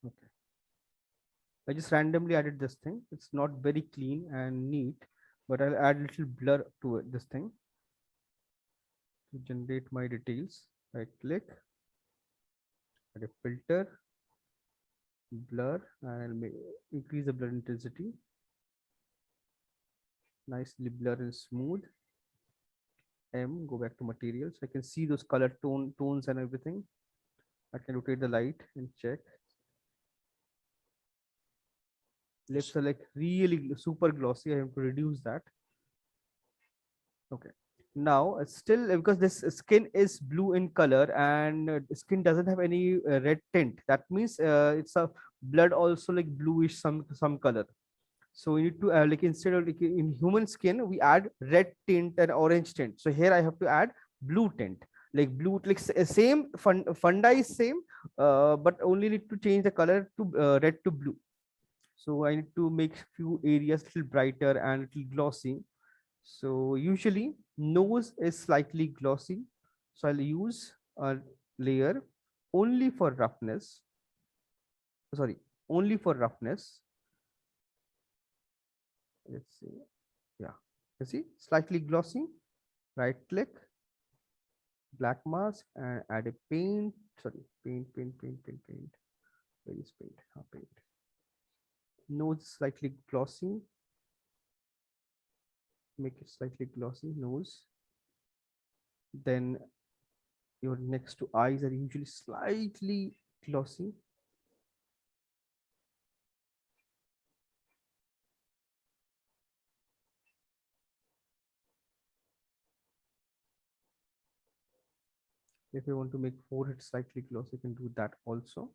Okay. I just randomly added this thing. It's not very clean and neat, but I'll add a little blur to it, this thing, to generate my details. Right click, add a filter, blur, and I'll increase the blur intensity. Nicely blur and smooth. Go back to materials. I can see those color tones and everything. I can rotate the light and check. Lips are like really super glossy. I have to reduce that. Okay. Now still, because this skin is blue in color and skin doesn't have any red tint. That means it's a blood also like bluish some color. So we need to like, instead of like in human skin, we add red tint and orange tint. So here I have to add blue tint, like blue, like same fundi is same, but only need to change the color to red to blue. So I need to make few areas little brighter and little glossy. So usually nose is slightly glossy. So I'll use a layer only for roughness. Sorry, only for roughness. Let's see. Yeah, you see, slightly glossy. Right click, black mask, and add a paint. Sorry, paint. Where is paint? Paint. Nose slightly glossy. Make it slightly glossy nose. Then your next two eyes are usually slightly glossy. If you want to make forehead slightly glossy, you can do that also.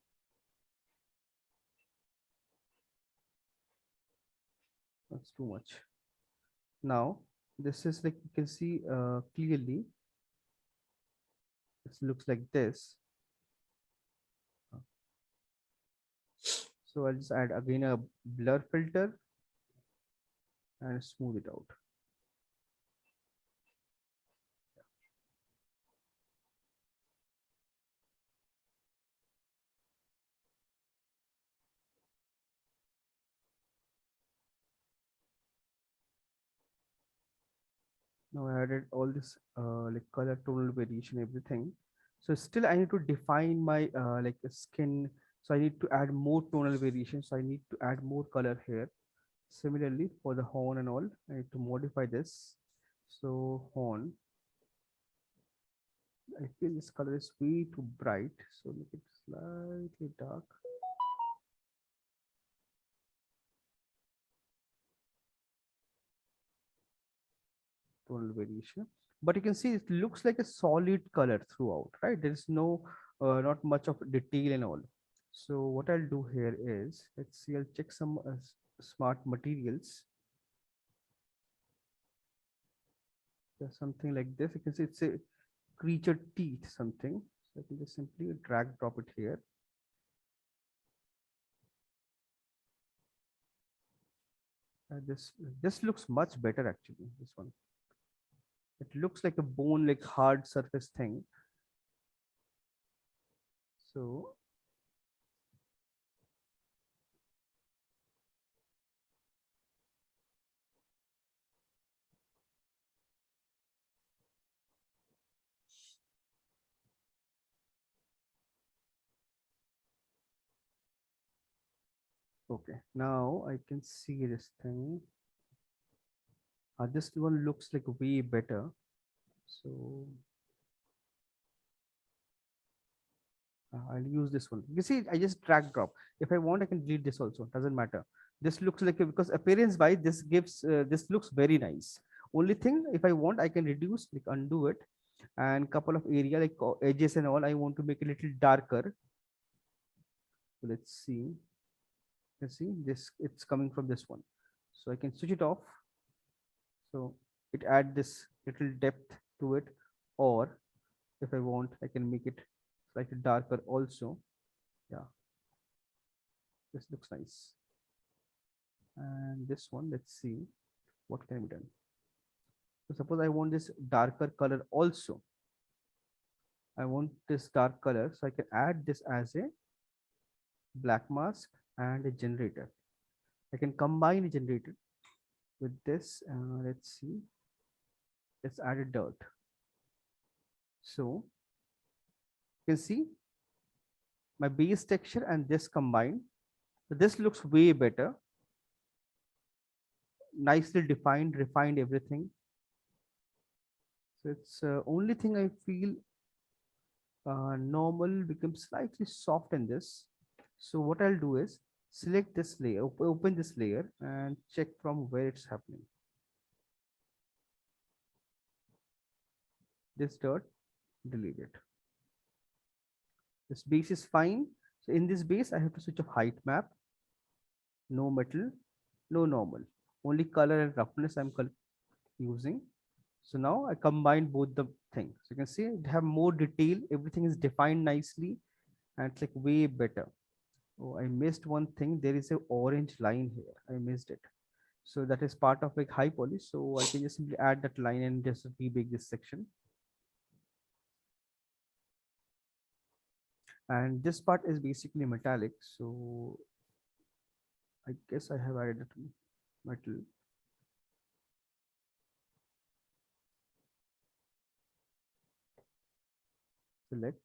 That's too much. Now this is like, you can see clearly. It looks like this. So I'll just add again a blur filter and smooth it out. Now I added all this like color tonal variation, everything. So still I need to define my like skin. So I need to add more tonal variation. So I need to add more color here. Similarly for the horn and all, I need to modify this. So horn, I feel this color is way too bright, so make it slightly dark. Tonal variation, but you can see it looks like a solid color throughout, right? There is no not much of detail and all. So what I'll do here is, let's see, I'll check some smart materials. There's something like this. You can see it's a creature teeth something. So I can just simply drag drop it here. This looks much better actually. This one. It looks like a bone, like hard surface thing. So okay, now I can see this thing. This one looks like way better. So I'll use this one. You see, I just drag drop. If I want, I can delete this also. Doesn't matter. This looks like because appearance wise, this gives this looks very nice. Only thing, if I want, I can reduce, like undo it, and couple of area like edges and all. I want to make it a little darker. So let's see. Let's see this. It's coming from this one, so I can switch it off. So it add this little depth to it, or if I want, I can make it slightly darker also. Yeah, this looks nice. And this one, let's see what can be done. So suppose I want this darker color also. I want this dark color, so I can add this as a black mask and a generator. I can combine a generator with this. Let's see. Let's add a dirt. So you can see my base texture and this combined. So this looks way better. Nicely defined, refined everything. So it's only thing I feel normal becomes slightly soft in this. So what I'll do is select this layer, open this layer and check from where it's happening. This dirt, delete it. This base is fine. So in this base, I have to switch off height map, no metal, no normal, only color and roughness I'm using. So now I combine both the things. So you can see it have more detail. Everything is defined nicely and it's like way better. Oh, I missed one thing. There is a orange line here. I missed it. So that is part of like high poly. So I can just simply add that line and just rebake this section. And this part is basically metallic. So I guess I have added it metal. Select.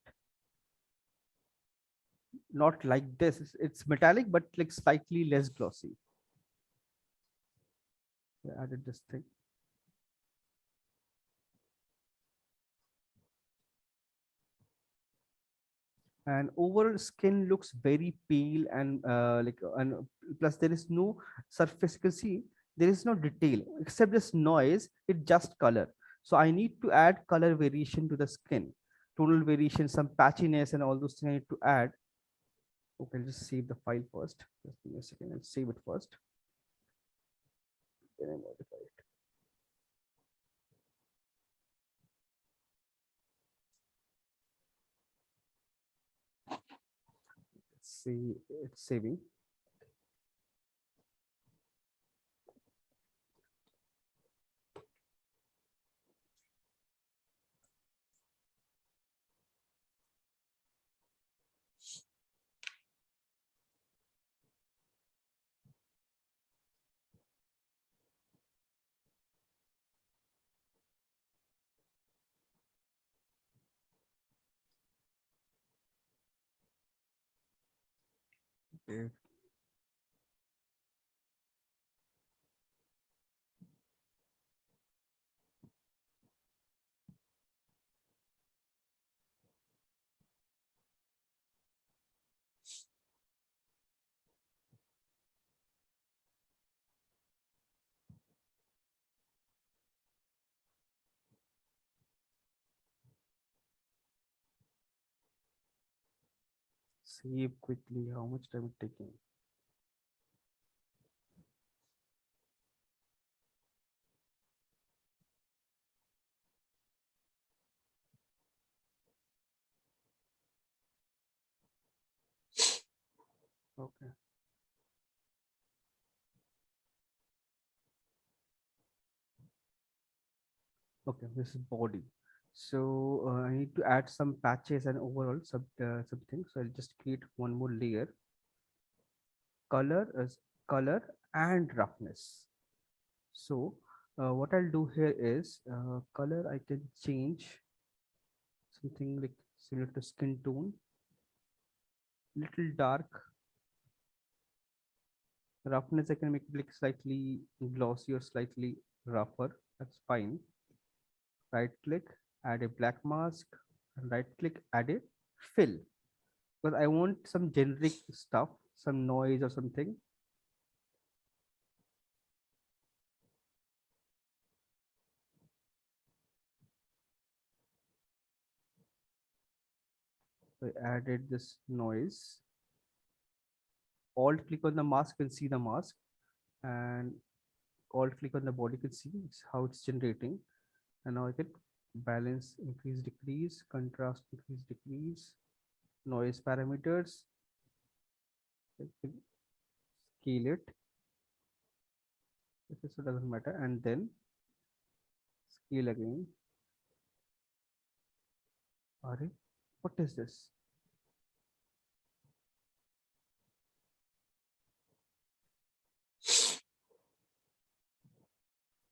Not like this. It's metallic, but like slightly less glossy. I added this thing. And overall skin looks very pale and and plus there is no surface. You can see there is no detail except this noise. It just color. So I need to add color variation to the skin, tonal variation, some patchiness and all those things I need to add. Okay, I'll just save the file first. Just give me a second. I'll save it first. Then I modify it. Let's see, it's saving. Okay. save quickly. How much time it taking? Okay. Okay, this is body. So I need to add some patches and overall something. So I'll just create one more layer. Color is color and roughness. So what I'll do here is color. I can change something like similar to skin tone, little dark. Roughness I can make it like slightly glossy or slightly rougher. That's fine. Right click, add a black mask, and right click, add a fill. Because I want some generic stuff, some noise or something. So I added this noise. Alt click on the mask and see the mask, and alt click on the body, can see how it's generating. And now I can balance, increase, decrease, contrast, increase, decrease, noise parameters. I can scale it. This also doesn't matter. And then scale again. Array, what is this?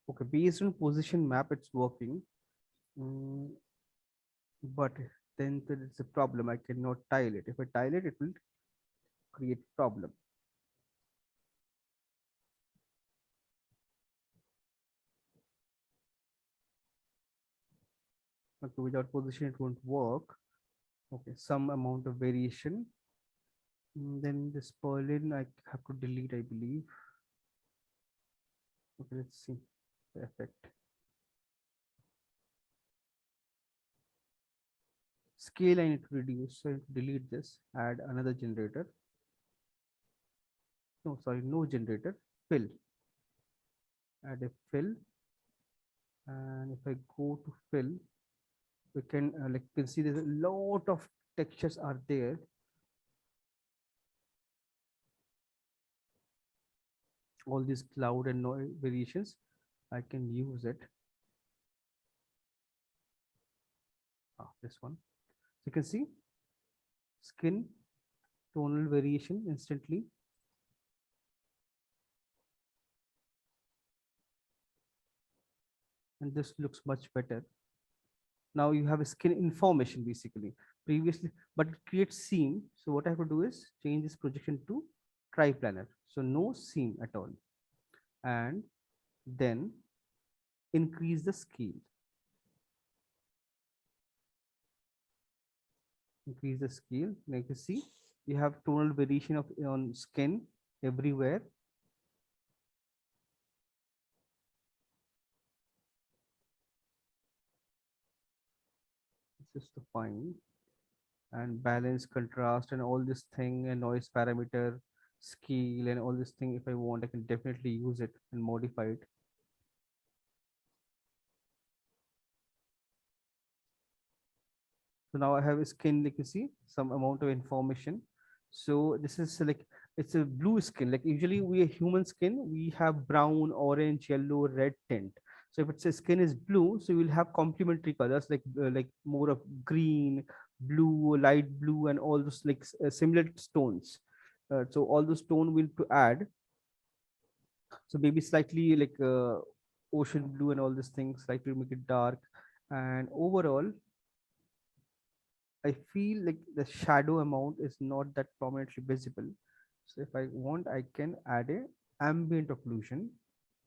Okay, based on position map, it's working. Mm, but then there is a problem. I cannot tile it. If I tile it, it will create problem. Okay, without position, it won't work. Okay, some amount of variation. Then this Berlin, I have to delete, I believe. Okay, let's see the effect. Scale I need to reduce, so I need to delete this, add another generator. No, sorry, no generator, fill. Add a fill. And if I go to fill, we can like you can see there's a lot of textures are there. All these cloud and noise variations, I can use it. This one. So you can see skin tonal variation instantly. And this looks much better. Now you have a skin information basically. Previously, but it creates seam. So what I have to do is change this projection to triplanar. So no seam at all. And then increase the scale. Increase the scale. Like you see, you have tonal variation of on skin everywhere. This is the fine. And balance, contrast, and all this thing, and noise parameter, scale, and all this thing. If I want, I can definitely use it and modify it. So now I have a skin, like you see, some amount of information. So this is like it's a blue skin. Like usually we a human skin, we have brown, orange, yellow, red tint. So if it's a skin is blue, so we'll have complementary colors like more of green, blue, light blue, and all those like similar tones. So all those tone will to add. So maybe slightly like ocean blue and all these things, slightly make it dark. And overall, I feel like the shadow amount is not that prominently visible. So if I want, I can add a ambient occlusion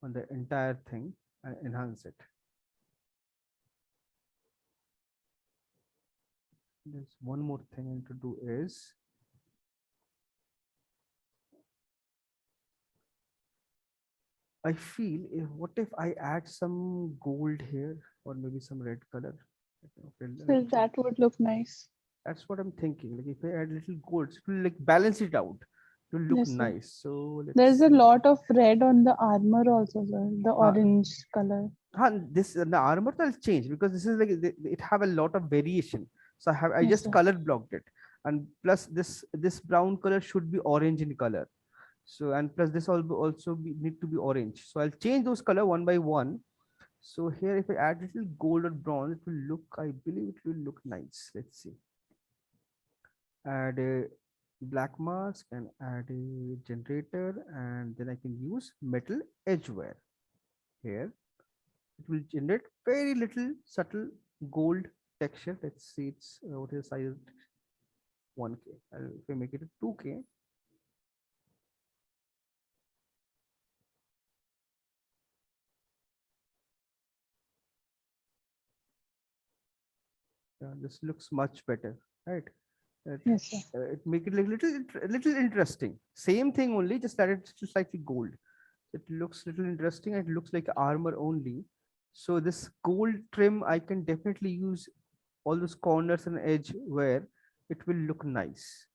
on the entire thing and enhance it. There's one more thing I need to do is I feel if what if I add some gold here or maybe some red color. Okay, So that would look nice. That's what I'm thinking. Like if I add little golds, it will like balance it out. It will look Yes, sir. nice. So There's let's a see. lot of red on the armor also, sir. The Uh, orange color. this the armor will change because this is like it have a lot of variation. So I Yes, just sir. color blocked it, and plus this brown color should be orange in color. So and plus this need to be orange. So I'll change those color one by one. So here if I add little gold or bronze, it will look. I believe it will look nice. Let's see. Add a black mask and add a generator, and then I can use metal edgeware here. It will generate very little subtle gold texture. Let's see it's what is the size. 1K. If I make it a 2K, this looks much better, right? It, Yes, sir. it make it like little interesting. Same thing only, just that it's just slightly gold. It looks little interesting. It looks like armor only. So this gold trim, I can definitely use all those corners and edge where it will look nice.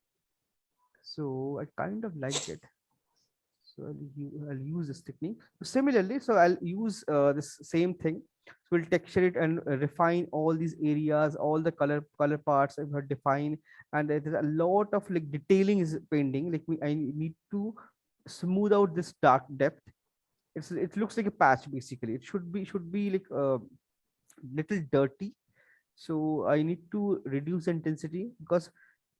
So I kind of liked it. So I'll use this technique. Similarly, so I'll use this same thing. So we'll texture it and refine all these areas, all the color parts I've had define, and there's a lot of like detailing is pending. Like I need to smooth out this dark depth. It looks like a patch basically. It should be like little dirty. So I need to reduce the intensity because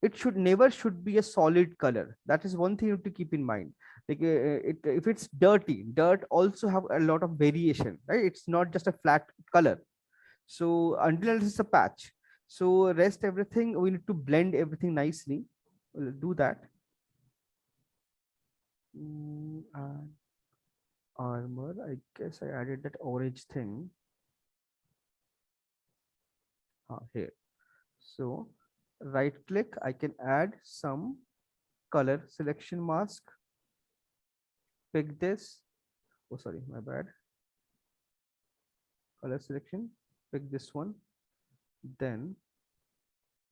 it should never should be a solid color. That is one thing you have to keep in mind. Like if it's dirty, dirt also have a lot of variation, right? It's not just a flat color. So until it's a patch, so rest everything we need to blend everything nicely. We'll do that. And armor, I guess I added that orange thing here. So right click, I can add some color selection mask. Pick this. Oh, sorry, my bad. Color selection. Pick this one. Then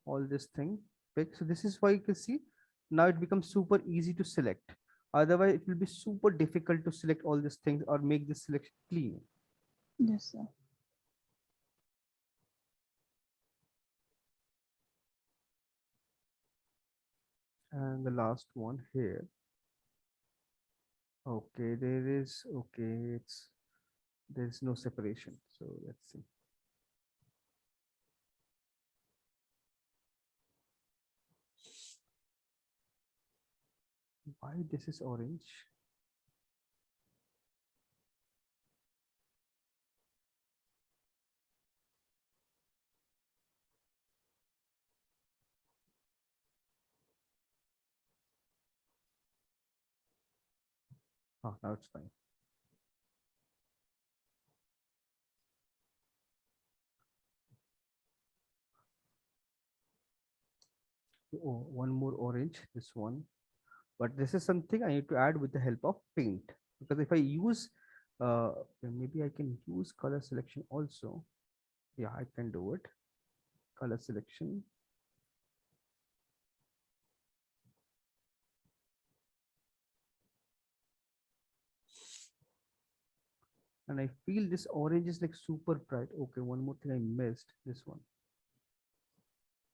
all this thing. Pick. So this is why you can see now it becomes super easy to select. Otherwise, it will be super difficult to select all these things or make this selection clean. Yes, sir. And the last one here. Okay, there is okay. There's no separation. So let's see. Why this is orange? Oh, now it's fine. Oh, one more orange. This one. But this is something I need to add with the help of paint, because if I use maybe I can use color selection also. Yeah, I can do it. Color selection. And I feel this orange is like super bright. Okay, one more thing I missed, this one.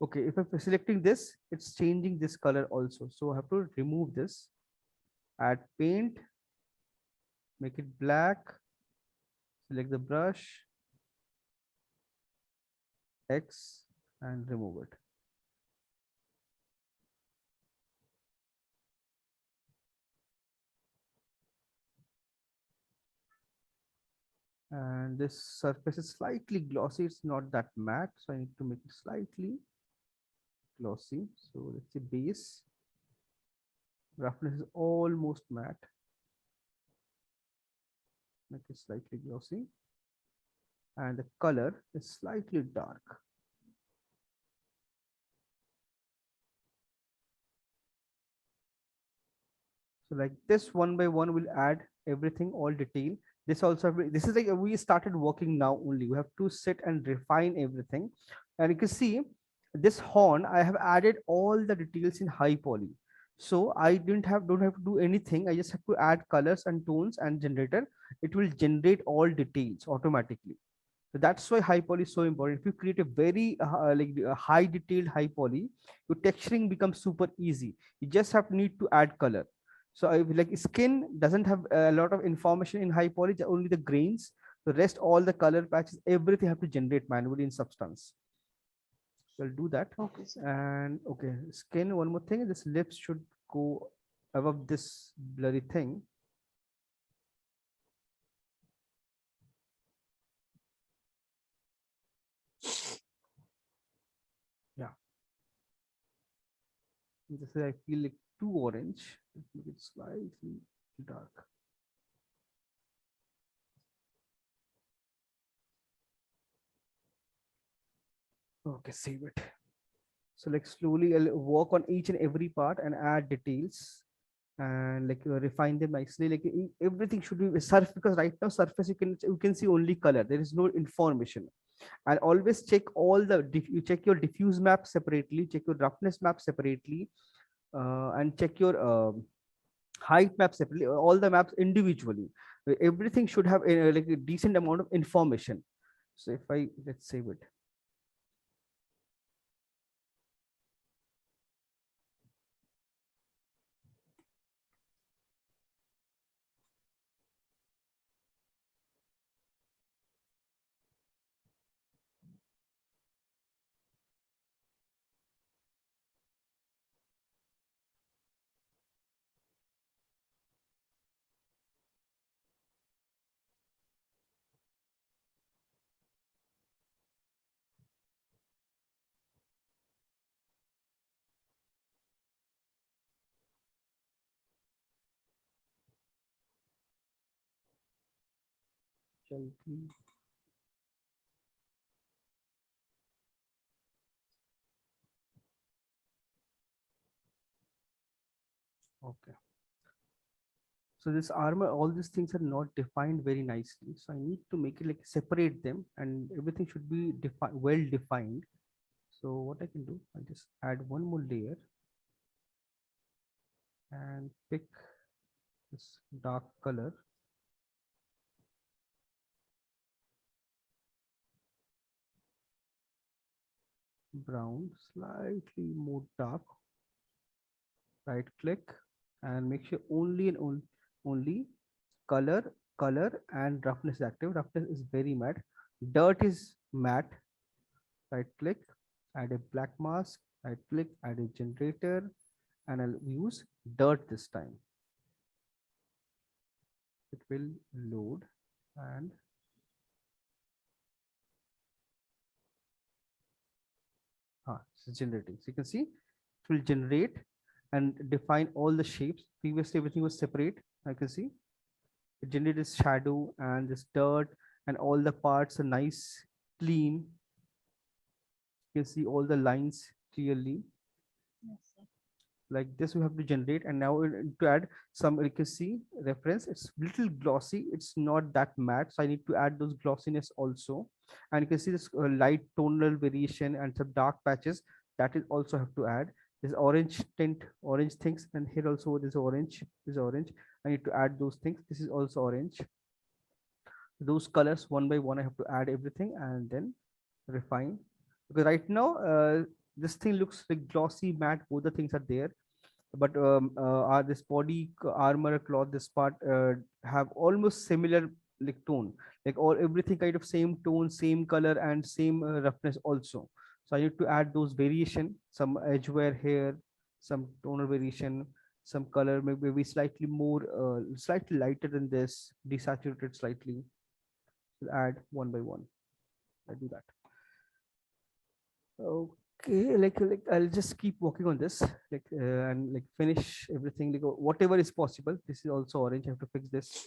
Okay, if I'm selecting this, it's changing this color also. So I have to remove this, add paint, make it black, select the brush, X, and remove it. And this surface is slightly glossy. It's not that matte, so I need to make it slightly glossy. So let's say base roughness is almost matte. Make it slightly glossy, and the color is slightly dark. So like this, one by one, we'll add everything, all detail. This also, this is like we started working now only. We have to sit and refine everything. And you can see this horn, I have added all the details in high poly. So I don't have to do anything. I just have to add colors and tones and generator. It will generate all details automatically. So that's why high poly is so important. If you create a very high detailed high poly, your texturing becomes super easy. You just have to need to add color. So I like skin doesn't have a lot of information in high poly, only the grains. The rest, all the color patches, everything have to generate manually in Substance. So I'll do that. Okay, sir. And okay, skin. One more thing. This lips should go above this blurry thing. Yeah. This is, I feel like too orange. Let's make it slightly dark. Okay, save it. So like slowly I'll work on each and every part and add details and like refine them nicely. Like everything should be surface, because right now surface you can see only color. There is no information. And always check all the you check your diffuse map separately, check your roughness map separately, and check your height map separately. All the maps individually. Everything should have like a decent amount of information. So if I let's save it. Jaldi. Okay. So this armor, all these things are not defined very nicely. So I need to make it like separate them, and everything should be well defined. So what I can do, I'll just add one more layer and pick this dark color, brown, slightly more dark, right click and make sure only and only color, color and roughness is active. Roughness is very matte. Dirt is matte, right click, add a black mask, right click, add a generator, and I'll use dirt this time. It will load and it's generating. So you can see it will generate and define all the shapes. Previously everything was separate. I can see it generated shadow and this dirt and all the parts are nice, clean. You can see all the lines clearly. Yes, sir. Like this we have to generate, and now to add some, you can see reference, it's little glossy, it's not that matte, so I need to add those glossiness also. And you can see this light tonal variation and some dark patches that is also have to add this orange tint, orange things, and here also this orange, this orange, I need to add those things. This is also orange. Those colors one by one I have to add everything and then refine, because right now this thing looks like glossy matte, both the things are there. But are this body armor cloth, this part have almost similar like tone, like all everything kind of same tone, same color and same roughness also. So I need to add those variation, some edge wear here, some tonal variation, some color maybe slightly more slightly lighter than this, desaturated slightly. So add one by one. I do that. Okay, like I'll just keep working on this, and like finish everything, like whatever is possible. This is also orange. I have to fix this.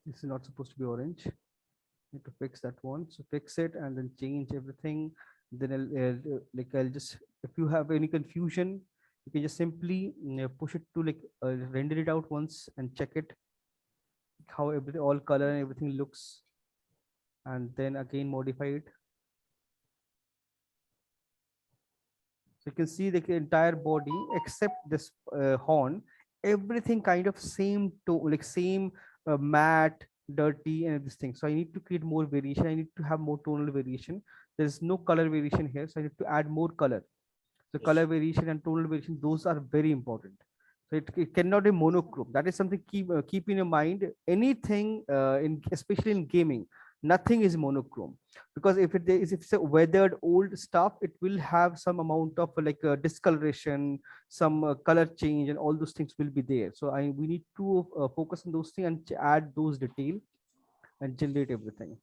This is not supposed to be orange. I have to fix that one. So fix it and then change everything. Then I'll just, if you have any confusion, you can just simply push it to like render it out once and check it how everything, all color and everything looks, and then again modify it. So you can see the entire body except this horn, everything kind of same tone, like same matte, dirty, and this thing. So I need to create more variation. I need to have more tonal variation. There's no color variation here, so I need to add more color. So Yes. color variation and tonal variation, those are very important. So it cannot be monochrome. That is something keep in your mind. Anything in especially in gaming, nothing is monochrome, because if it's a weathered old stuff, it will have some amount of like discoloration, some color change, and all those things will be there. So we need to focus on those things and add those detail and generate everything.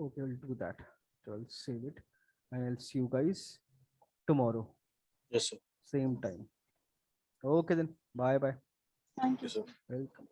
Okay, I'll do that. So I'll save it and I'll see you guys tomorrow, Yes, sir. same time. Okay then. Bye bye. Thank you. Yes, sir. Welcome.